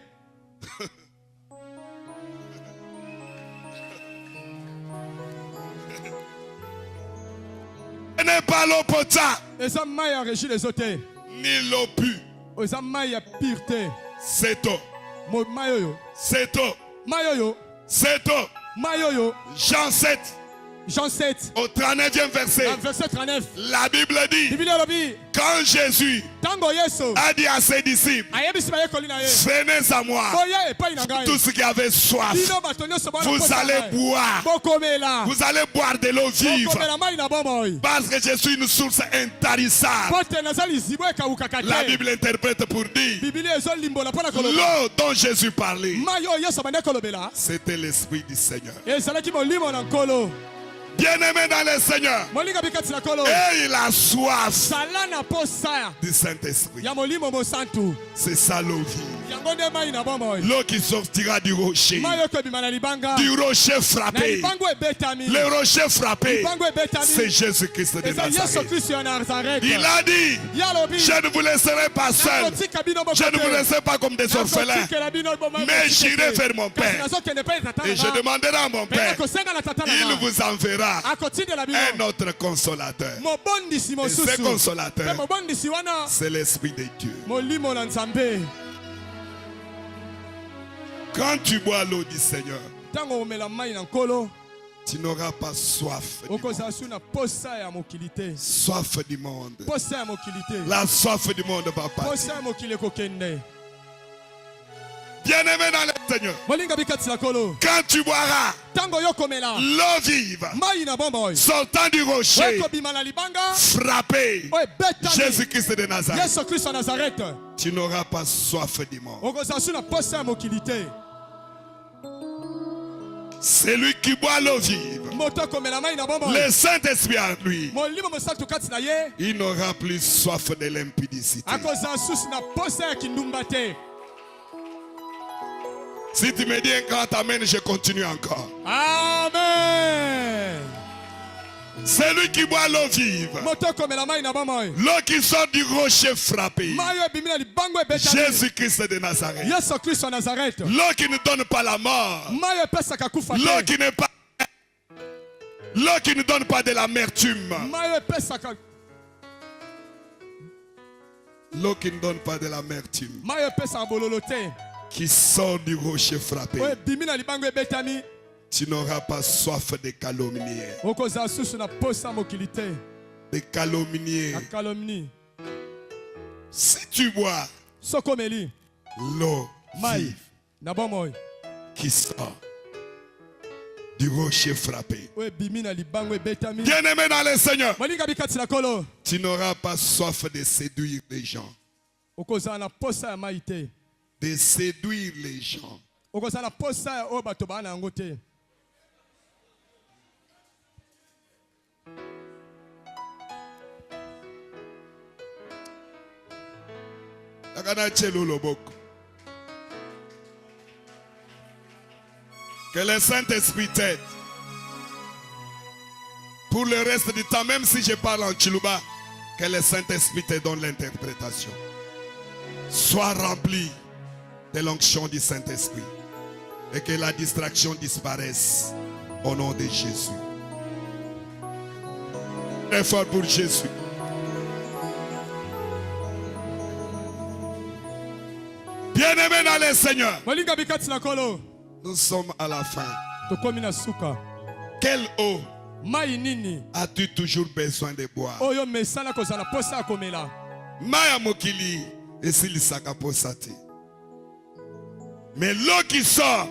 Ce n'est pas l'eau potable, eza mai ya régi des eaux te ni l'eau pure. eza mai ya pire te Cette eau, mai oyo cette eau, mai oyo cette eau. mai oyo Jean 7, Jean 7 au 39e verset. na verset 39 La Bible dit, biblia elobi quand Jésus ntango yesu a dit à ses disciples, ayebisi bayekoli na ye venez à moi, boya epai na ngai tous ceux qui avaient soif, bino bato nyonso bana vous posa allez ngai. boire, bokomela vous allez boire de l'eau vive, bokomela mai na bomoi parce que je suis une source intarissable. po te naza lizibo ekawukaka La te Bible interprète pour dire, biblia ezolimbola mpo na koloba l'eau dont Jésus parlait, mai oyo yesu abandi kolobela c'était l'Esprit du Seigneur. ezalaki molimo na nkolo Bien-aimé dans le Seigneur, molinga bikati na nkolo et il a soif sala na posa du Saint-Esprit. ya molimo mosantu C'est ça l'eau vive. yango nde mai na bomoi L'eau qui sortira du rocher, mai oyo ekobima na libanga du rocher na frappé. libango ebetami Le rocher frappé, libango c'est ebetami Jésus-Christ de eza yesu Nazareth. kristo ya nazareth Il a dit, yalobi je ne vous laisserai pas seul. nakotika bino Je ne vous laisserai pas comme des orphelins. nakotikela bino bomoi Mais j'irai vers mon kasi Père. nazokende mpe na tata Et je na nga demanderai à mon mpe Père, nakosenga na tata na il nga vous enverra akotindela bino un autre consolateur. mobondisi Et ce mosusu mpe consolateur, mobondisi wana c'est l'Esprit de Dieu. molimo na nzambe Quand tu bois l'eau du Seigneur, ntango omela mai na nkolo tu n'auras pas soif du monde. okozala su na posa ya mokili te Soif du monde. posa ya mokili te La soif du monde va partir. posa ya mokili ekokende Bien-aimé dans le Seigneur, molinga bikati na nkolo quand tu boiras ntango oyokomela l'eau vive mai na bomba oyo sortant du rocher, ekobima na libanga frappé oyo ebetami Jésus-Christ de Nazareth, yesu kristo ya nazareth tu n'auras pas soif du monde. okozala su na posa ya mokili te Celui qui boit l'eau vive, moto akomela mai na bomba oyo le Saint-Esprit en lui, molimo mosantu kati na ye il n'aura plus soif de l'impudicité. akozala susi na posa ya kindumba te Si tu me dis un grand amen, je continue encore. amen Celui qui boit l'eau vive, moto akomela mai na bomba oyo l'eau qui sort du rocher frappé, mai oyo ebimi na libango ebetami Jésus-Christ de Nazareth, yesu kristo ya nazareth l'eau qui ne donne pas la mort, mai oyo epesaka kufa l'eau te qui n'est pas, l'eau qui ne donne pas de l'amertume, mai oyo epesaka l'eau qui ne donne pas de l'amertume, mai oyo epesaka bololo te qui sort du rocher frappé. oyo ebimi na libango ebetami Tu n'auras pas soif de calomnier. okozala susu na posa mokili te De calomnier. na calomnie. Si tu bois soki omeli l'eau mai vive na bomoi qui sort du rocher frappé. oyo ebimi na libango ebetami Bien-aimé dans le Seigneur, molinga bikati na kolo tu n'auras pas soif de séduire les gens. okozala na posa ya mai te De séduire les gens. okozala na posa ya oyo bato baa na yango te. Que le Saint-Esprit t'aide. Pour le reste du temps, même si je parle en Chiluba, que le Saint-Esprit te donne l'interprétation. Sois rempli de l'onction du Saint-Esprit. Et que la distraction disparaisse au nom de Jésus. Très fort pour Jésus. Bien-aimé dans le Seigneur, molinga bikati na kolo nous sommes à la fin. tokomi na suka. Quelle eau mai nini as-tu toujours besoin de boire? oyo mesana kozala na posa ya komela? Maya mokili esilisaka posa te. Mais l'eau qui sort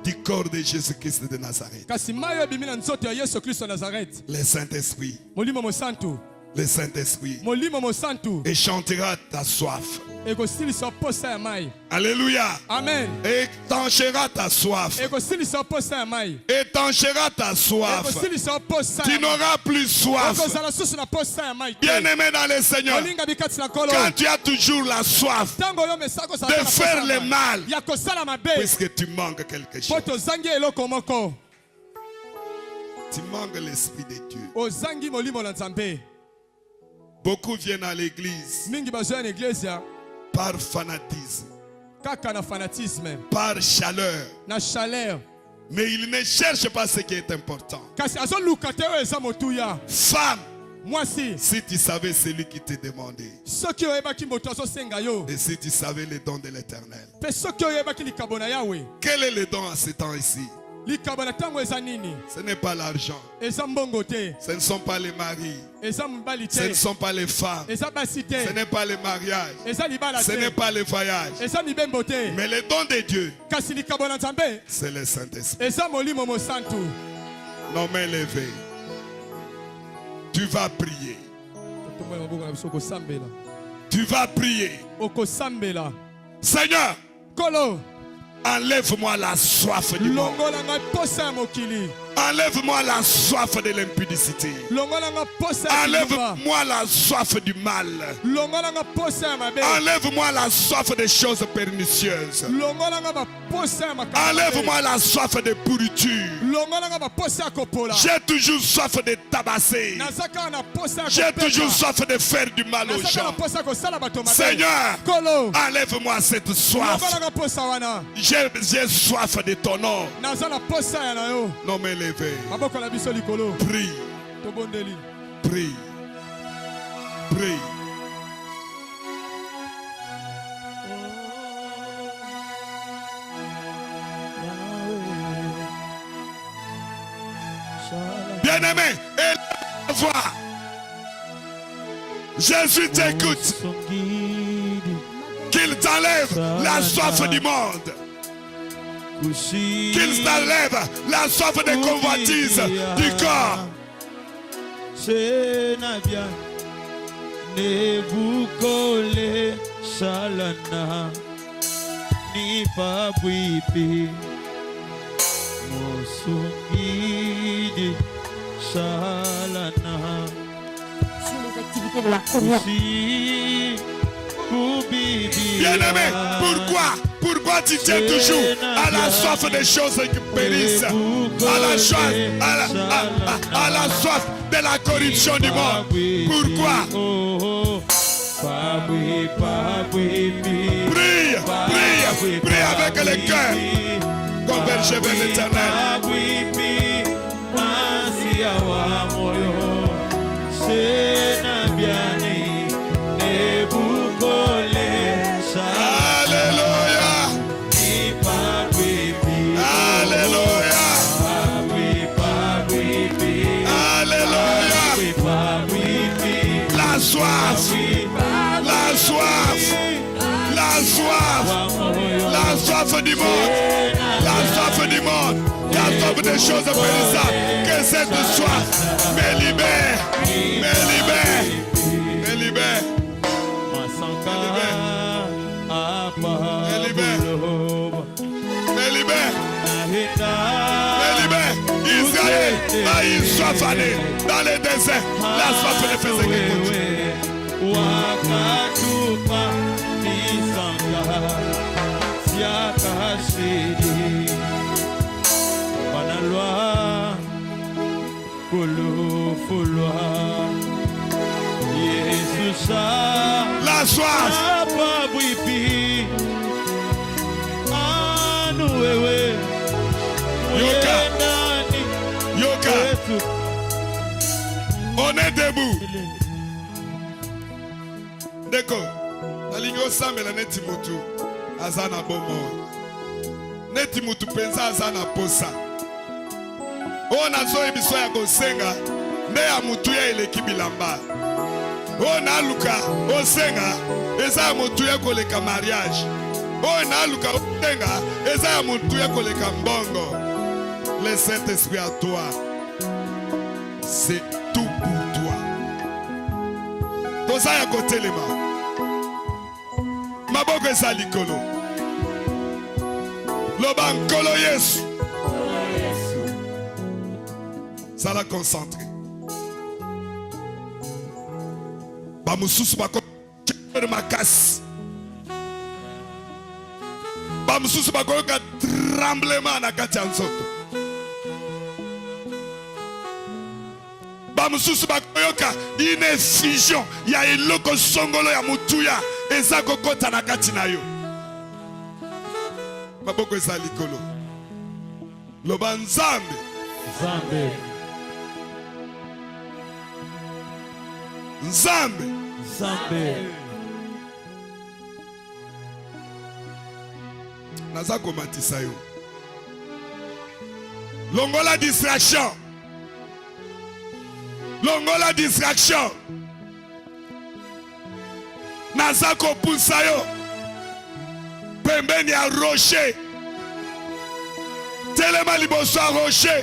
du corps de Jésus-Christ de Nazareth. kasi mai oyo ebimi na nzoto ya yesu kristo ya nazareth, Le Saint-Esprit, molimo mosantu le Saint-Esprit molimo mosantu échantera ta soif. ekosilisa posa ya mai. Alléluia. Amen. Étanchera ta soif. ekosilisa posa ya mai. Étanchera ta soif. ekosilisa posa Tu ya mai. n'auras plus soif. okozala susu na posa ya mai te. Bien-aimé dans le Seigneur, molinga bikati na kolo quand tu as toujours la soif ntango oyo mesa kozala de na posa faire ya le mai, mal, ya kosala mabe puisque tu manques quelque po chose. tozangi eloko moko, Tu manques l'Esprit de Dieu. ozangi molimo na nzambe. Beaucoup viennent à l'église mingi bazoya na eglezia par fanatisme, kaka na fanatisme par chaleur. na chaleur, Mais ils ne cherchent pas ce qui est important. kasi azoluka te oyo eza motuya. Femme, mwasi si tu savais celui qui te demandait, soki oyebaki moto azosenga yo, et si tu savais les dons de l'Éternel, mpe soki oyebaki likabo na yawe, quel est le don à ce temps ici? likabo na ntango eza nini? Ce n'est pas l'argent, eza mbongo te, ce ne sont pas les maris, eza mobali ce ne te, sont pas les femmes, eza basi ce te, n'est pas les mariages, eza libala ce n'est te, pas les voyages. eza mibembo te, Mais le don de Dieu, kasi likabo na nzambe c'est le Saint-Esprit. eza molimo mosantu. Non, mais levé. Tu vas prier. Totombola maboko na biso okosambela. Tu vas prier. okosambela. Seigneur, Kolo enlève-moi la soif du monde. longola ngai posa ya mokili, Enlève-moi la soif de l'impudicité. longola ngai posa ya kiluba, Enlève-moi la soif du mal. longola ngai posa ya mabe, Enlève-moi la soif des choses pernicieuses. longola ngai baposa ya makambo mabe. Enlève-moi la soif de pourriture. longola ngai baposa ya kopola. J'ai toujours soif de tabasser. naza kaka na posa ya J'ai toujours kopesa. soif de faire du mal aux naza kaka na gens. posa ya kosala bato mabe. Seigneur, Kolo enlève-moi cette soif. longola ngai posa wana, J'ai soif de ton nom. naza na posa ya na yo. Non, mais levé. maboko na biso likolo Prie, tobondeli. prie, prie. Bien-aimé, élève la voix. Jésus t'écoute. Qu'il t'enlève la soif du monde. Qu'il t'enlève la soif des convoitises du corps. Senabia Nebukole Shalana Nipabwipi Mosungidi Shalana Sur les activités de la première. Bien-aimé, pourquoi tu tiens toujours à la soif des choses qui périssent, à la soif de la corruption du monde? Pourquoi? Prie, prie, prie avec le cœur. Convergez vers l'Éternel. Alléluia. La soif. La soif. La soif. La soif du monde. La soif du monde. La soif des choses périssables. Que cette soif me libère. Me libère. Me libère. Me libère. Me libère. Me libère. Israël a une soif année dans le désert. La soif ne faisait que continuer. La soif. Yoka. On est debout. D'accord. La ligne au sang, mais la neti mutu. Azana bomo. Neti mutu penza azana posa. On a zo ebiso ya gosenga. Ne ya mutu ya eleki bilamba. On a luka osenga. Eza ya mutu ya koleka mariage. On a luka osenga. Eza ya mutu ya koleka mbongo. Le Saint-Esprit à toi, c'est tout pour toi. Toza ya côté les mains. Maboko eza likolo. Loba nkolo Yesu. Ça la concentre. Ba mususu ba ko makasi. Ba mususu ba ko ka tremblement na kati ya nzoto. Bamususu bakoyoka une effusion ya eloko songolo ya mutuya eza kokota na kati na yo. Maboko eza likolo. Loba nzambe. Nzambe. Nzambe. Nzambe. Naza komatisa yo. Longola distraction. Longola distraction. Nazako punsayo. Pembeni ya rocher. Telema liboso ya rocher.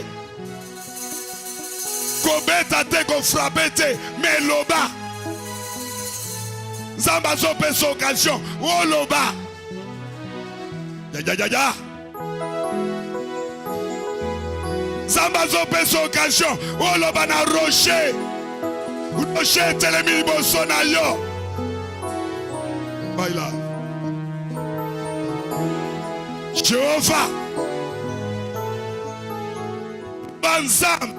Kobeta te ko frappe te. Mais loba. Zamba zo peso occasion. Oh loba. Ya. Zamba zo peso occasion. Oh loba na rocher. Rocher telemi liboso na yo. Baila. Jehovah. Banzam.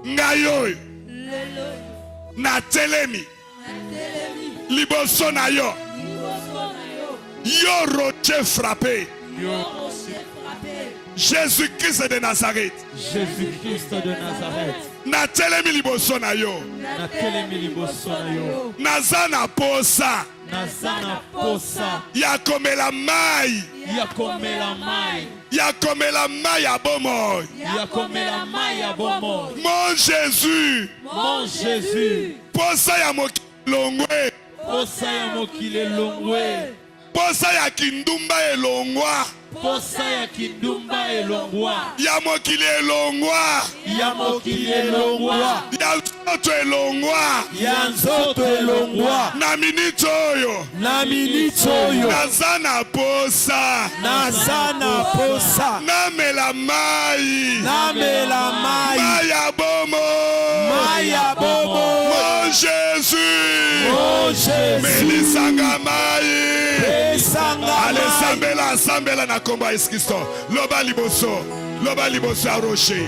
Ngayoy. Na telemi. Liboso na yo. Yo rocher frappé. Jésus-Christ de Nazareth. Jésus-Christ de Nazareth. Na telemi liboso na yo. Na telemi liboso na yo. Nazana posa. Nazana posa. Yakomela mai. Yakomela mai. Yakomela mai ya bomo. Yakomela mai ya bomo. Mon Jésus. Mon Jésus. Posa ya mokilongwe. Posa ya mokile longwe. Posa ya kindumba elongwa. Posa ya kindumba elongwa. Ya mokili elongwa. Ya mokili elongwa. Ya nzoto elongwa. Ya nzoto elongwa. Na minute oyo. Na minute oyo. Nazana posa. Nazana posa. Namela mai. Namela mai. Mai ya bomo. Mai ya bomo. Mon Jésus. Mon Jésus. Melisanga mai. Melisanga mai. Allez, sambela na komba Yesu-Kristo. Loba liboso ya rocher.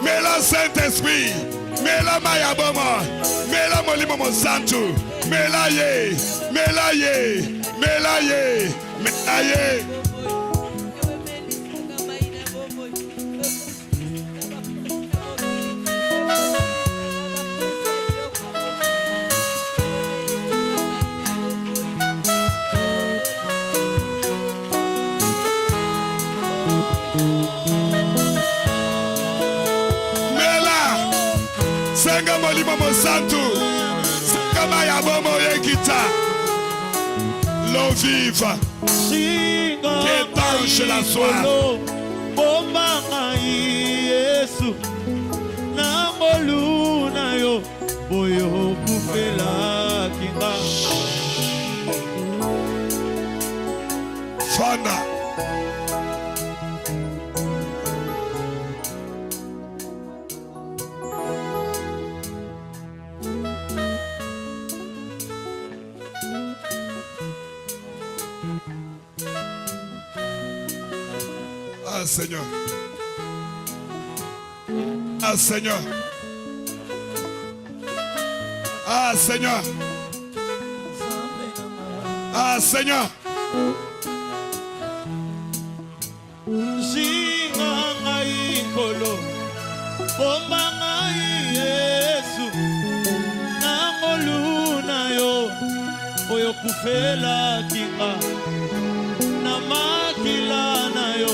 Mela Saint-Esprit. Mela Mayabomo. Mela Molimo Monsanto. Mela ye. Senga molimo mosantu. Kama ya bomo yekita. L'eau vive. Qu'étanche la soif. Bomba Yesu. Na moluna yo. Boyo kufela kinga. Fana. Ah Seigneur. Ah Seigneur. Ah Seigneur. Ah Seigneur. Jinga ikolo. Bomba Yesu. Na moluna yo. Boyo kufela kinga. Na makila na yo.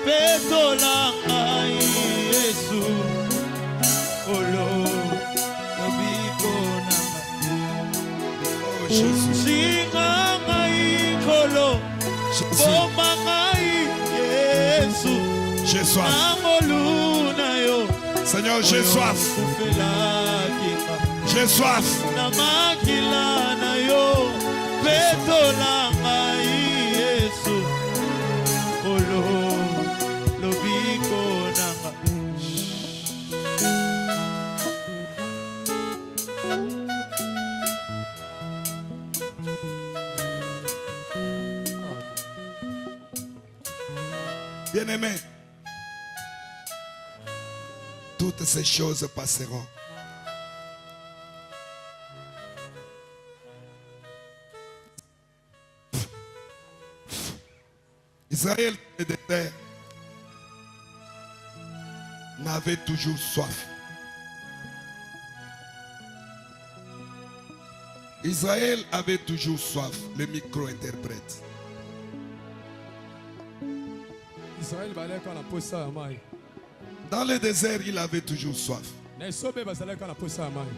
Petola Yesu. Olo. Nobiko nanga. Oh Jésus. Jinga ikolo. Bomba Yesu. J'ai soif. Seigneur, j'ai soif. J'ai soif. Bien-aimé, toutes ces choses passeront. Israël, le désert, n'avait toujours soif. Israël avait toujours soif. Le micro-interprète. Israël baleka na posa ya mai. Dans le désert, il avait toujours soif. Na esobe bazaleka na posa ya mai.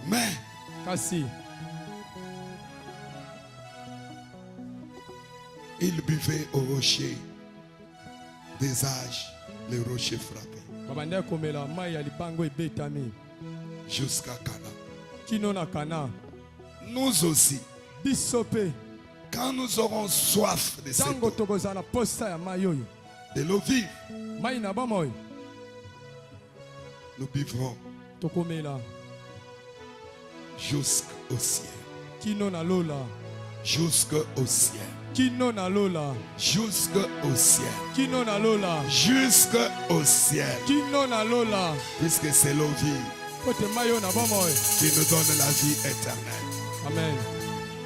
Mais Kasi il buvait au rocher des âges, le rocher frappé, babande komela mai ya libango ebetami jusqu'à Cana. kino na Kana. Nous aussi, Bisope quand nous aurons soif de cette tango eau, tokozala na posa ya mai oyo. de l'eau vive, Mai na bamoy nous buvrons tokomela jusqu'au ciel. kino na lola. Jusqu'au ciel. Kino na lola. Jusqu'au ciel. Kino na lola. Jusqu'au ciel. Kino na lola. Puisque c'est l'eau vive Kote mayo na bamoy. qui nous donne la vie éternelle. Amen.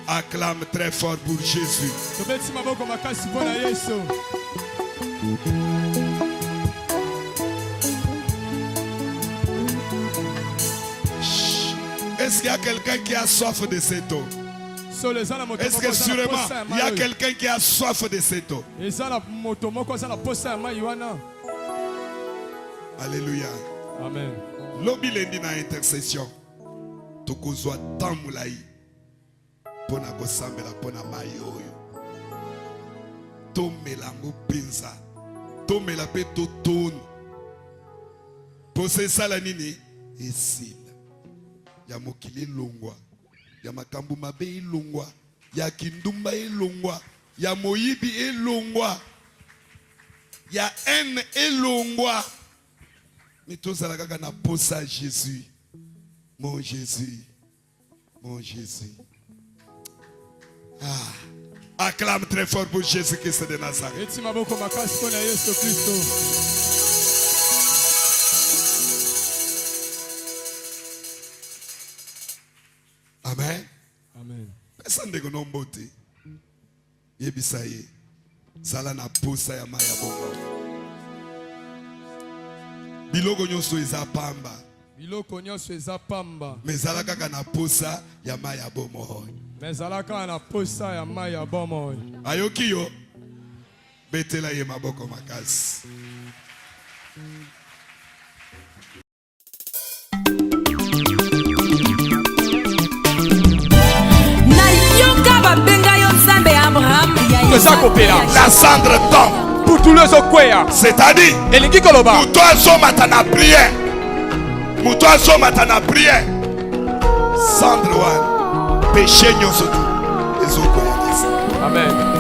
Acclame très fort pour Jésus. Tobeti maboko makasi mpona Yesu. Est-ce qu'il y a quelqu'un qui a soif de cette eau? Solo eza na moto Est-ce moko que aza na sûrement posa ya il y a mai oyo. quelqu'un qui a soif de cette eau? Eza na moto moko aza na posa ya mai wana. Alléluia. Amen. Lobi lendi na intercession. Tokozwa tamulai. Pona kosambela pona mai oyo. Tomela ngo penza. Tomela pe totone. Pose sala nini? Esila. Ya mokili longwa. Ya makambu mabe ilongwa. Ya kindumba ilongwa. Ya moyibi ilongwa. Ya haine ilongwa. Mais tout ça là na posa Jésus. Mon Jésus. Mon Jésus. Ah. Acclame très fort pour Jésus Christ de Nazareth. Eti maboko makasi mpona Yesu Kristo. Amen. Amen. Pesa ndeko nombote. Yebisa ye. Sala na posa ya maya bongo. Biloko nyonso eza pamba. Biloko nyonso eza pamba. Mezala kaka na posa ya maya bomo. Mezalaka na posa ya mai ya bomoy. Ayoki yo. Betela ye maboko makasi. La cendre tombe. C'est-à-dire, Moutoua Somatana prière. Moutoua Somatana prière. Cendre one. Péché nyosoto. Amen.